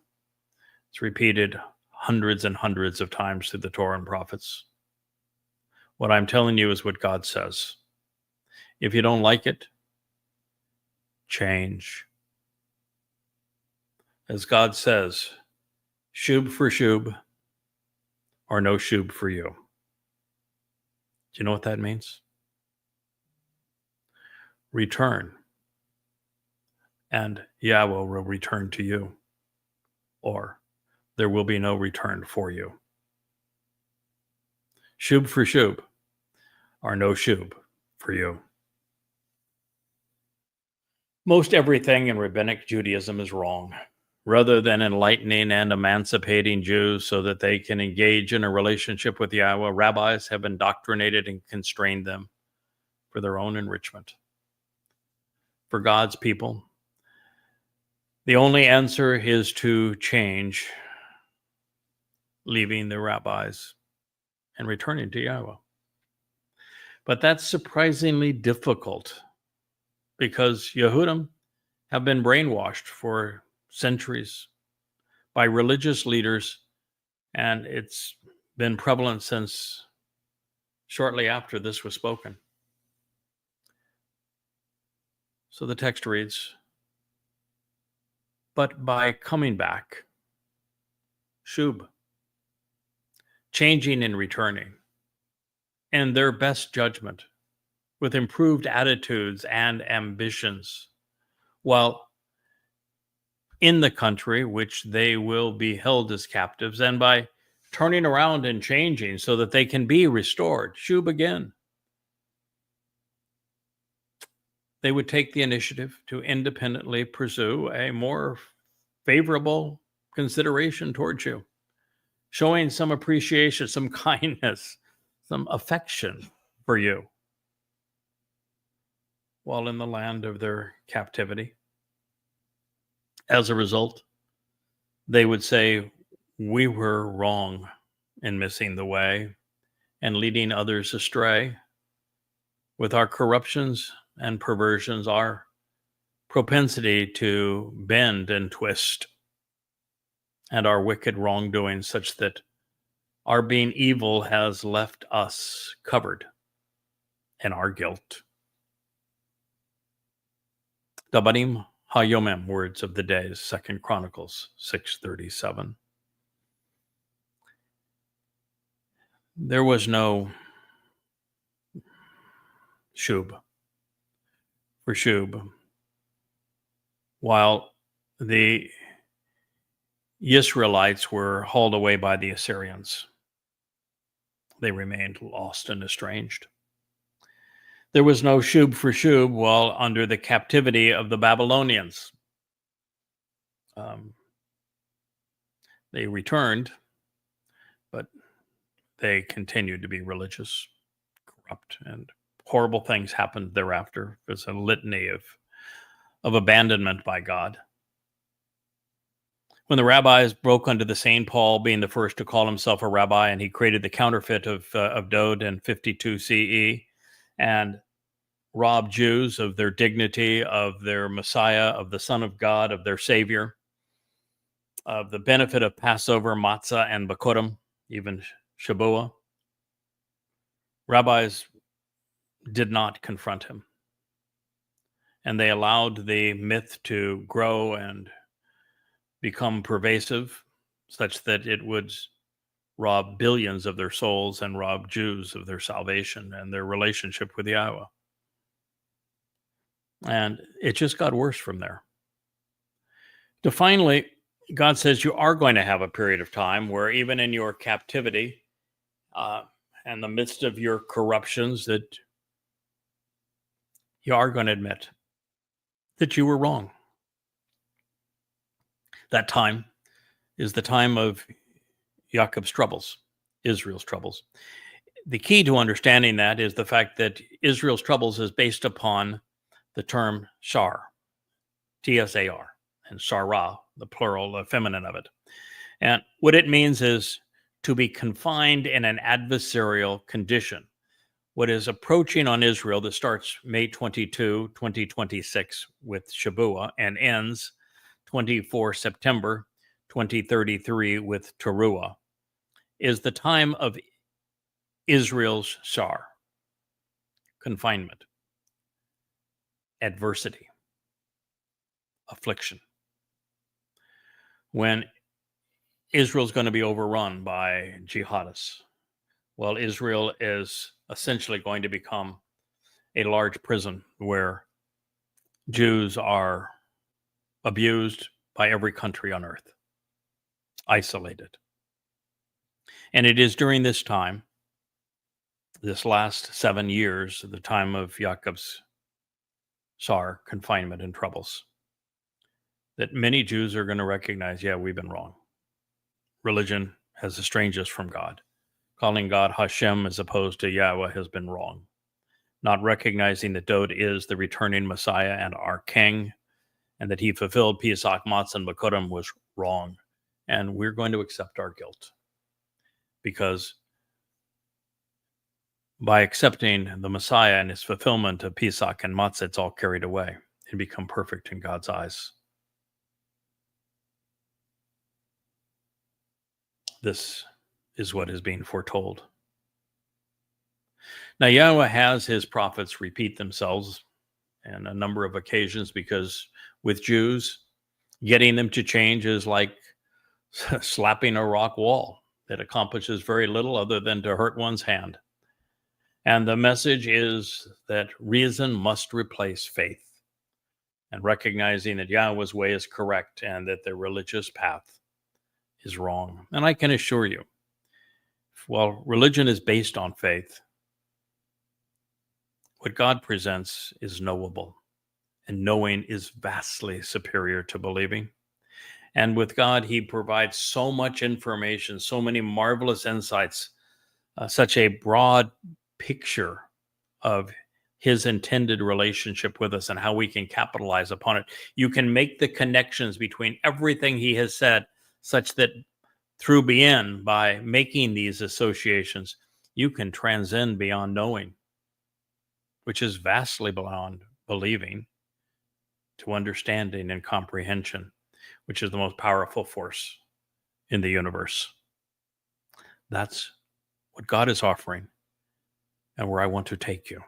It's repeated hundreds and hundreds of times through the Torah and prophets. What I'm telling you is what God says. If you don't like it, change. As God says, shub for shub, or no shub for you. Do you know what that means? Return, and Yahweh will return to you, or there will be no return for you. Shub for shub, or no shub for you. Most everything in rabbinic Judaism is wrong. Rather than enlightening and emancipating Jews so that they can engage in a relationship with Yahweh, rabbis have indoctrinated and constrained them for their own enrichment. For God's people, the only answer is to change, leaving the rabbis and returning to Yahweh. But that's surprisingly difficult because Yehudim have been brainwashed for centuries by religious leaders, and it's been prevalent since shortly after this was spoken. So the text reads, but by coming back, shub, changing and returning, and their best judgment, with improved attitudes and ambitions, while in the country which they will be held as captives, and by turning around and changing so that they can be restored, shub again, they would take the initiative to independently pursue a more favorable consideration towards you, showing some appreciation, some kindness, some affection for you while in the land of their captivity. As a result, they would say, we were wrong in missing the way and leading others astray. With our corruptions and perversions, our propensity to bend and twist, and our wicked wrongdoing, such that our being evil has left us covered in our guilt. Dabarim Hayomim, words of the days, 2 Chronicles 6:37. There was no shub for shub while the Israelites were hauled away by the Assyrians. They remained lost and estranged. There was no shub for shub while under the captivity of the Babylonians. They returned, but they continued to be religious, corrupt, and horrible things happened thereafter. There's a litany of abandonment by God. When the rabbis broke under the St. Paul being the first to call himself a rabbi, and he created the counterfeit of Dode in 52 CE, and robbed Jews of their dignity, of their Messiah, of the Son of God, of their Savior, of the benefit of Passover, matzah, and Bakurim, even Shabuah, rabbis did not confront him. And they allowed the myth to grow and become pervasive, such that it would rob billions of their souls and rob Jews of their salvation and their relationship with Yahowah. And it just got worse from there. To finally, God says you are going to have a period of time where even in your captivity and the midst of your corruptions, that you are going to admit that you were wrong. That time is the time of Jacob's troubles, Israel's troubles. The key to understanding that is the fact that Israel's troubles is based upon the term shar, T-S-A-R, and Sarah, the plural, the feminine of it. And what it means is to be confined in an adversarial condition. What is approaching on Israel that starts May 22, 2026 with Shabuah and ends 24 September 2033 with Teruah is the time of Israel's shar, confinement, adversity, affliction. When Israel's going to be overrun by jihadists, well, Israel is essentially going to become a large prison where Jews are abused by every country on earth, isolated. And it is during this time, this last 7 years, the time of Jacob's Sar, confinement and troubles, that many Jews are going to recognize, yeah, we've been wrong. Religion has estranged us from God. Calling God Hashem as opposed to Yahweh has been wrong. Not recognizing that Dode is the returning Messiah and our King, and that he fulfilled Pesach, Matzah, and Bakurim was wrong. And we're going to accept our guilt. Because by accepting the Messiah and his fulfillment of Pesach and Matzah, it's all carried away and become perfect in God's eyes. This is what is being foretold. Now, Yahweh has his prophets repeat themselves on a number of occasions, because with Jews, getting them to change is like slapping a rock wall that accomplishes very little other than to hurt one's hand. And the message is that reason must replace faith, and recognizing that Yahweh's way is correct and that the religious path is wrong. And I can assure you, while religion is based on faith, what God presents is knowable, and knowing is vastly superior to believing. And with God, he provides so much information, so many marvelous insights, such a broad picture of his intended relationship with us and how we can capitalize upon it. You can make the connections between everything he has said, such that through being, by making these associations, you can transcend beyond knowing, which is vastly beyond believing, to understanding and comprehension, which is the most powerful force in the universe. That's what God is offering, and where I want to take you.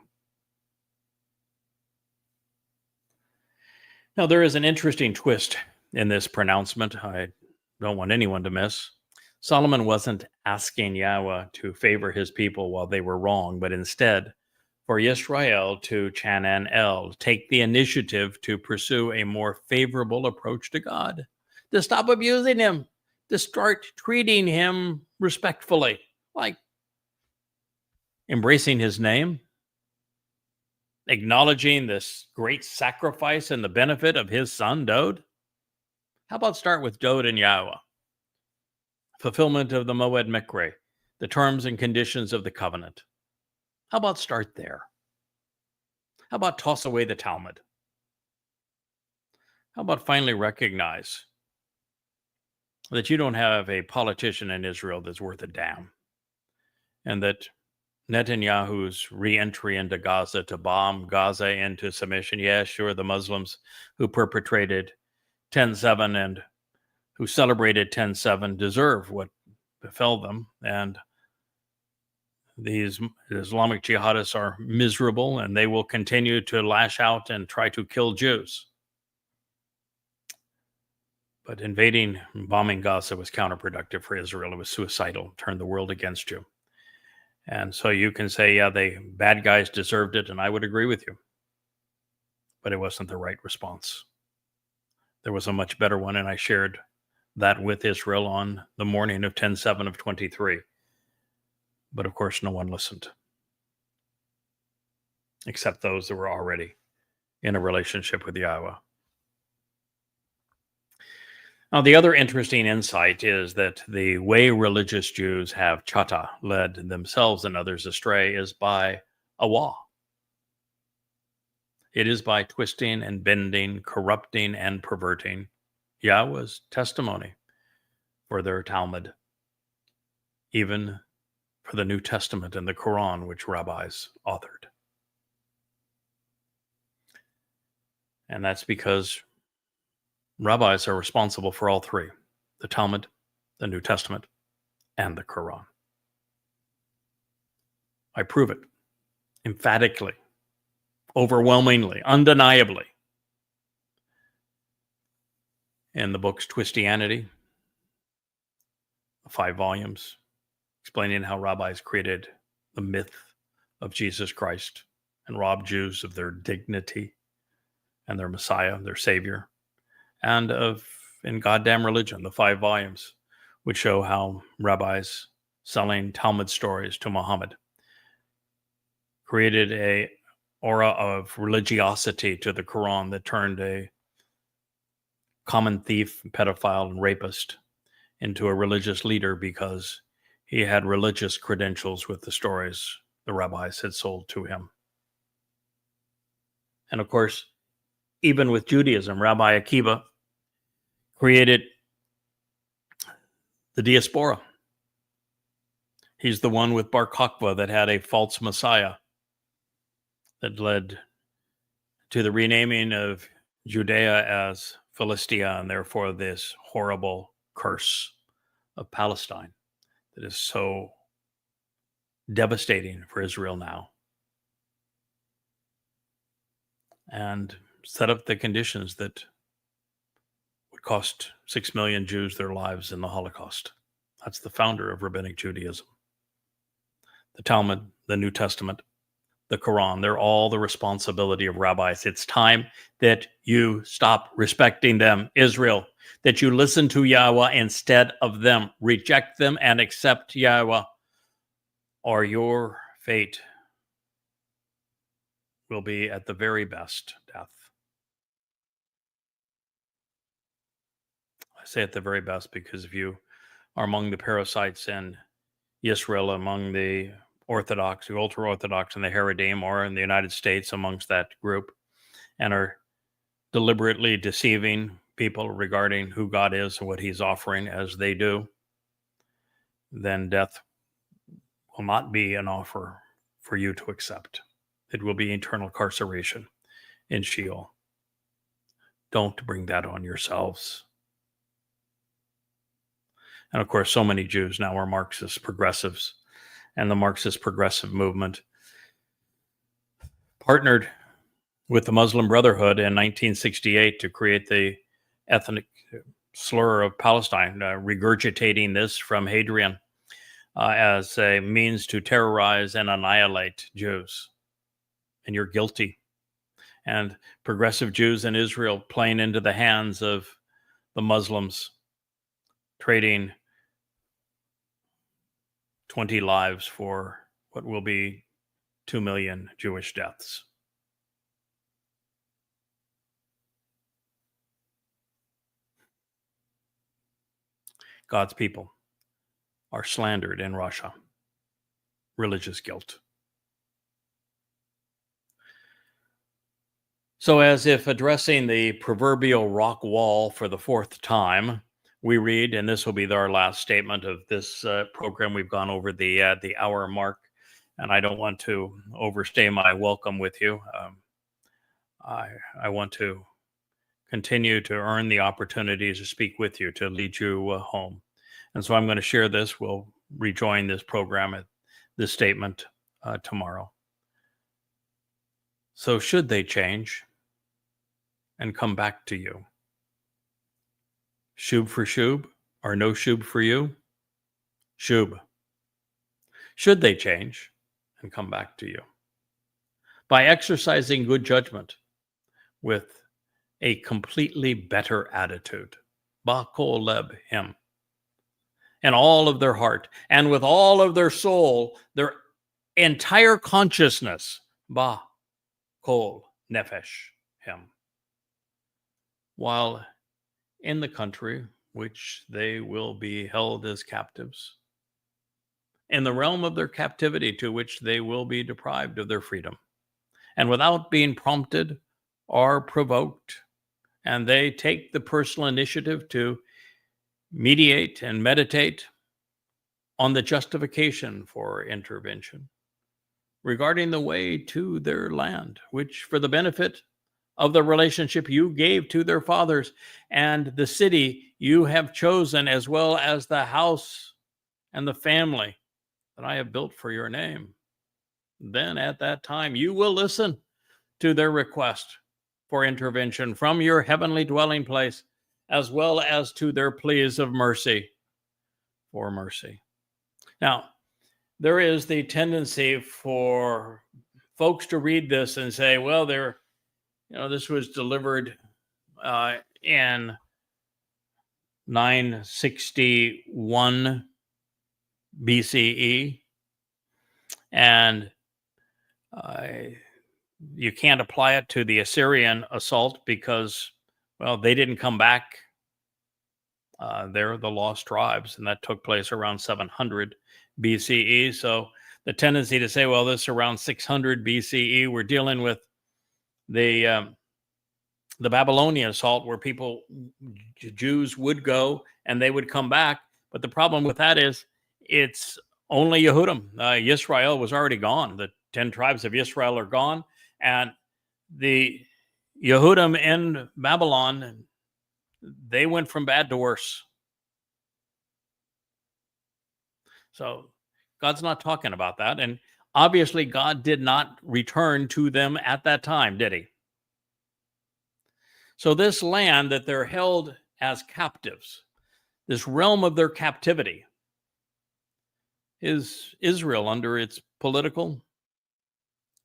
Now, there is an interesting twist in this pronouncement I don't want anyone to miss. Solomon wasn't asking Yahweh to favor his people while they were wrong, but instead for Israel to Chanan El, take the initiative to pursue a more favorable approach to God, to stop abusing him, to start treating him respectfully, like embracing his name, acknowledging this great sacrifice and the benefit of his son, Dode. How about start with Dode and Yahowah? Fulfillment of the Moed Mikre, the terms and conditions of the covenant. How about start there? How about toss away the Talmud? How about finally recognize that you don't have a politician in Israel that's worth a damn, and that Netanyahu's re-entry into Gaza to bomb Gaza into submission, yes, sure, the Muslims who perpetrated 10/7 and who celebrated 10/7 deserve what befell them, and these Islamic jihadists are miserable, and they will continue to lash out and try to kill Jews. But invading and bombing Gaza was counterproductive for Israel. It was suicidal, turned the world against you. And so you can say, yeah, the bad guys deserved it, and I would agree with you. But it wasn't the right response. There was a much better one, and I shared that with Israel on the morning of 10/7 of 23. But of course, no one listened, except those that were already in a relationship with Yahweh. Now, the other interesting insight is that the way religious Jews have Choter, led themselves and others astray, is by awah. It is by twisting and bending, corrupting and perverting Yahweh's testimony for their Talmud, even for the New Testament and the Quran, which rabbis authored. And that's because rabbis are responsible for all three: the Talmud, the New Testament, and the Quran. I prove it emphatically, overwhelmingly, undeniably in the books Twistianity, the 5 volumes, explaining how rabbis created the myth of Jesus Christ and robbed Jews of their dignity and their Messiah, their Savior, and in Goddamn Religion, the 5 volumes, which show how rabbis selling Talmud stories to Muhammad created a aura of religiosity to the Quran that turned a common thief, pedophile, and rapist into a religious leader because he had religious credentials with the stories the rabbis had sold to him. And of course, even with Judaism, Rabbi Akiva created the diaspora. He's the one with Bar Kokhba that had a false messiah that led to the renaming of Judea as Philistia, and therefore this horrible curse of Palestine that is so devastating for Israel now, and set up the conditions that would cost 6 million Jews their lives in the Holocaust. That's the founder of Rabbinic Judaism. The Talmud, the New Testament, the Quran, they're all the responsibility of rabbis. It's time that you stop respecting them, Israel, that you listen to Yahweh instead of them. Reject them and accept Yahweh, or your fate will be at the very best death. I say at the very best because if you are among the parasites in Israel, among the Orthodox, the ultra-Orthodox, and the Haredim, or in the United States amongst that group, and are deliberately deceiving people regarding who God is and what he's offering as they do, then death will not be an offer for you to accept. It will be eternal carceration in Sheol. Don't bring that on yourselves. And of course, so many Jews now are Marxist progressives, and the Marxist progressive movement partnered with the Muslim Brotherhood in 1968 to create the ethnic slur of Palestine, regurgitating this from Hadrian as a means to terrorize and annihilate Jews. And you're guilty. And progressive Jews in Israel playing into the hands of the Muslims, trading 20 lives for what will be 2 million Jewish deaths. God's people are slandered in Russia. Religious guilt. So, as if addressing the proverbial rock wall for the fourth time, we read, and this will be our last statement of this program. We've gone over the hour mark, and I don't want to overstay my welcome with you. I want to continue to earn the opportunity to speak with you, to lead you home. And so I'm going to share this. We'll rejoin this program at this statement tomorrow. So should they change and come back to you? Shub for shub, or no shub for you? Shub. Should they change and come back to you? By exercising good judgment with a completely better attitude. Ba kol leb him. And all of their heart, and with all of their soul, their entire consciousness. Ba kol nefesh him. While in the country which they will be held as captives, in the realm of their captivity to which they will be deprived of their freedom, and without being prompted or provoked, and they take the personal initiative to mediate and meditate on the justification for intervention regarding the way to their land, which for the benefit of the relationship you gave to their fathers and the city you have chosen, as well as the house and the family that I have built for your name. Then at that time, you will listen to their request for intervention from your heavenly dwelling place, as well as to their pleas of mercy for mercy. Now, there is the tendency for folks to read this and say, well, this was delivered in 961 BCE, and you can't apply it to the Assyrian assault because, well, they didn't come back. They're the lost tribes, and that took place around 700 BCE. So the tendency to say, well, this is around 600 BCE, we're dealing with the Babylonian assault, where Jews would go and they would come back. But the problem with that is it's only Yehudim. Yisrael was already gone. The 10 tribes of Israel are gone. And the Yehudim in Babylon, they went from bad to worse. So God's not talking about that. And obviously God did not return to them at that time, did he? So this land that they're held as captives, this realm of their captivity, is Israel under its political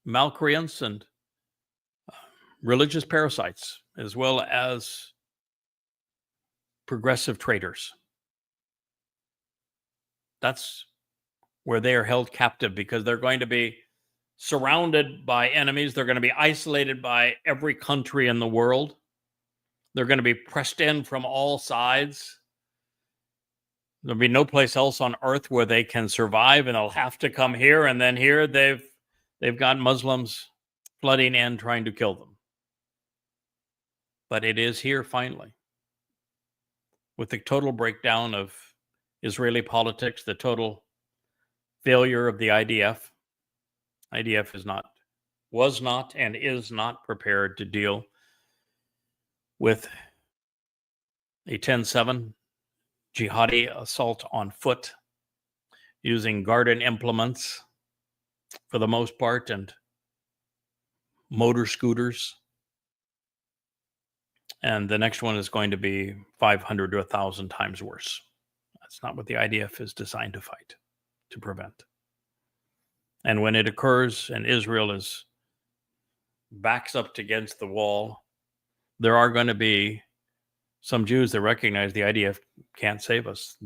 malcreants and religious parasites, as well as progressive traitors. That's where they are held captive, because they're going to be surrounded by enemies. They're going to be isolated by every country in the world. They're going to be pressed in from all sides. There'll be no place else on earth where they can survive, and they'll have to come here. And then here they've got Muslims flooding in, trying to kill them. But it is here finally, with the total breakdown of Israeli politics, the total failure of the IDF. IDF was not and is not prepared to deal with a 10-7 jihadi assault on foot, using garden implements for the most part, and motor scooters. And the next one is going to be 500 to 1,000 times worse. That's not what the IDF is designed to fight, to prevent. And when it occurs and Israel is backs up against the wall, there are going to be some Jews that recognize the IDF can't save us.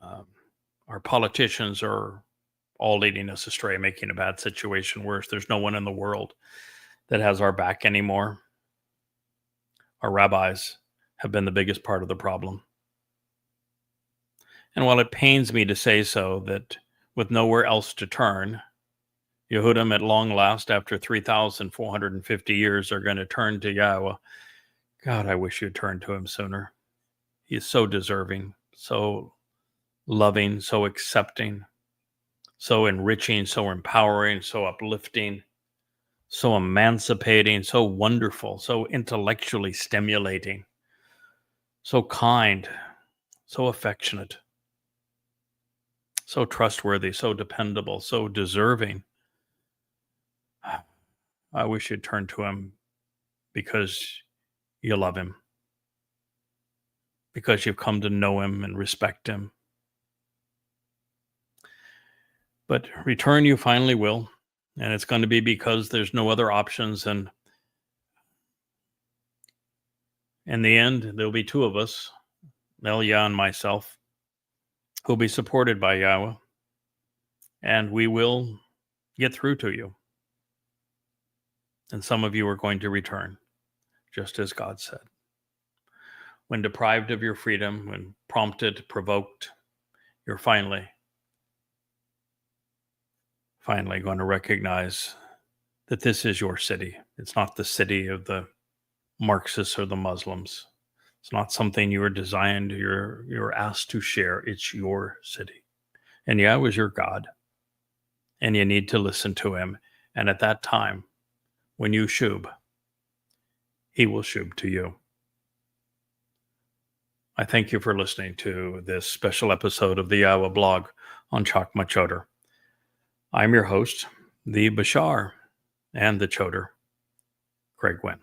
Our politicians are all leading us astray, making a bad situation worse. There's no one in the world that has our back anymore. Our rabbis have been the biggest part of the problem. And while it pains me to say so, that with nowhere else to turn, Yehudim at long last, after 3,450 years, are going to turn to Yahweh. God, I wish you'd turn to him sooner. He is so deserving, so loving, so accepting, so enriching, so empowering, so uplifting, so emancipating, so wonderful, so intellectually stimulating, so kind, so affectionate, so trustworthy, so dependable, so deserving. I wish you'd turn to him because you love him, because you've come to know him and respect him. But return you finally will, and it's going to be because there's no other options. And in the end, there'll be two of us, Elia and myself, who'll be supported by Yahweh, and we will get through to you. And some of you are going to return, just as God said. When deprived of your freedom, when prompted, provoked, you're finally going to recognize that this is your city. It's not the city of the Marxists or the Muslims. It's not something you were designed, you're asked to share. It's your city. And Yahweh is your God. And you need to listen to him. And at that time, when you shub, he will shub to you. I thank you for listening to this special episode of the Yahowah blog on Chakmah Choter. I'm your host, the Bashar and the Choter, Craig Winn.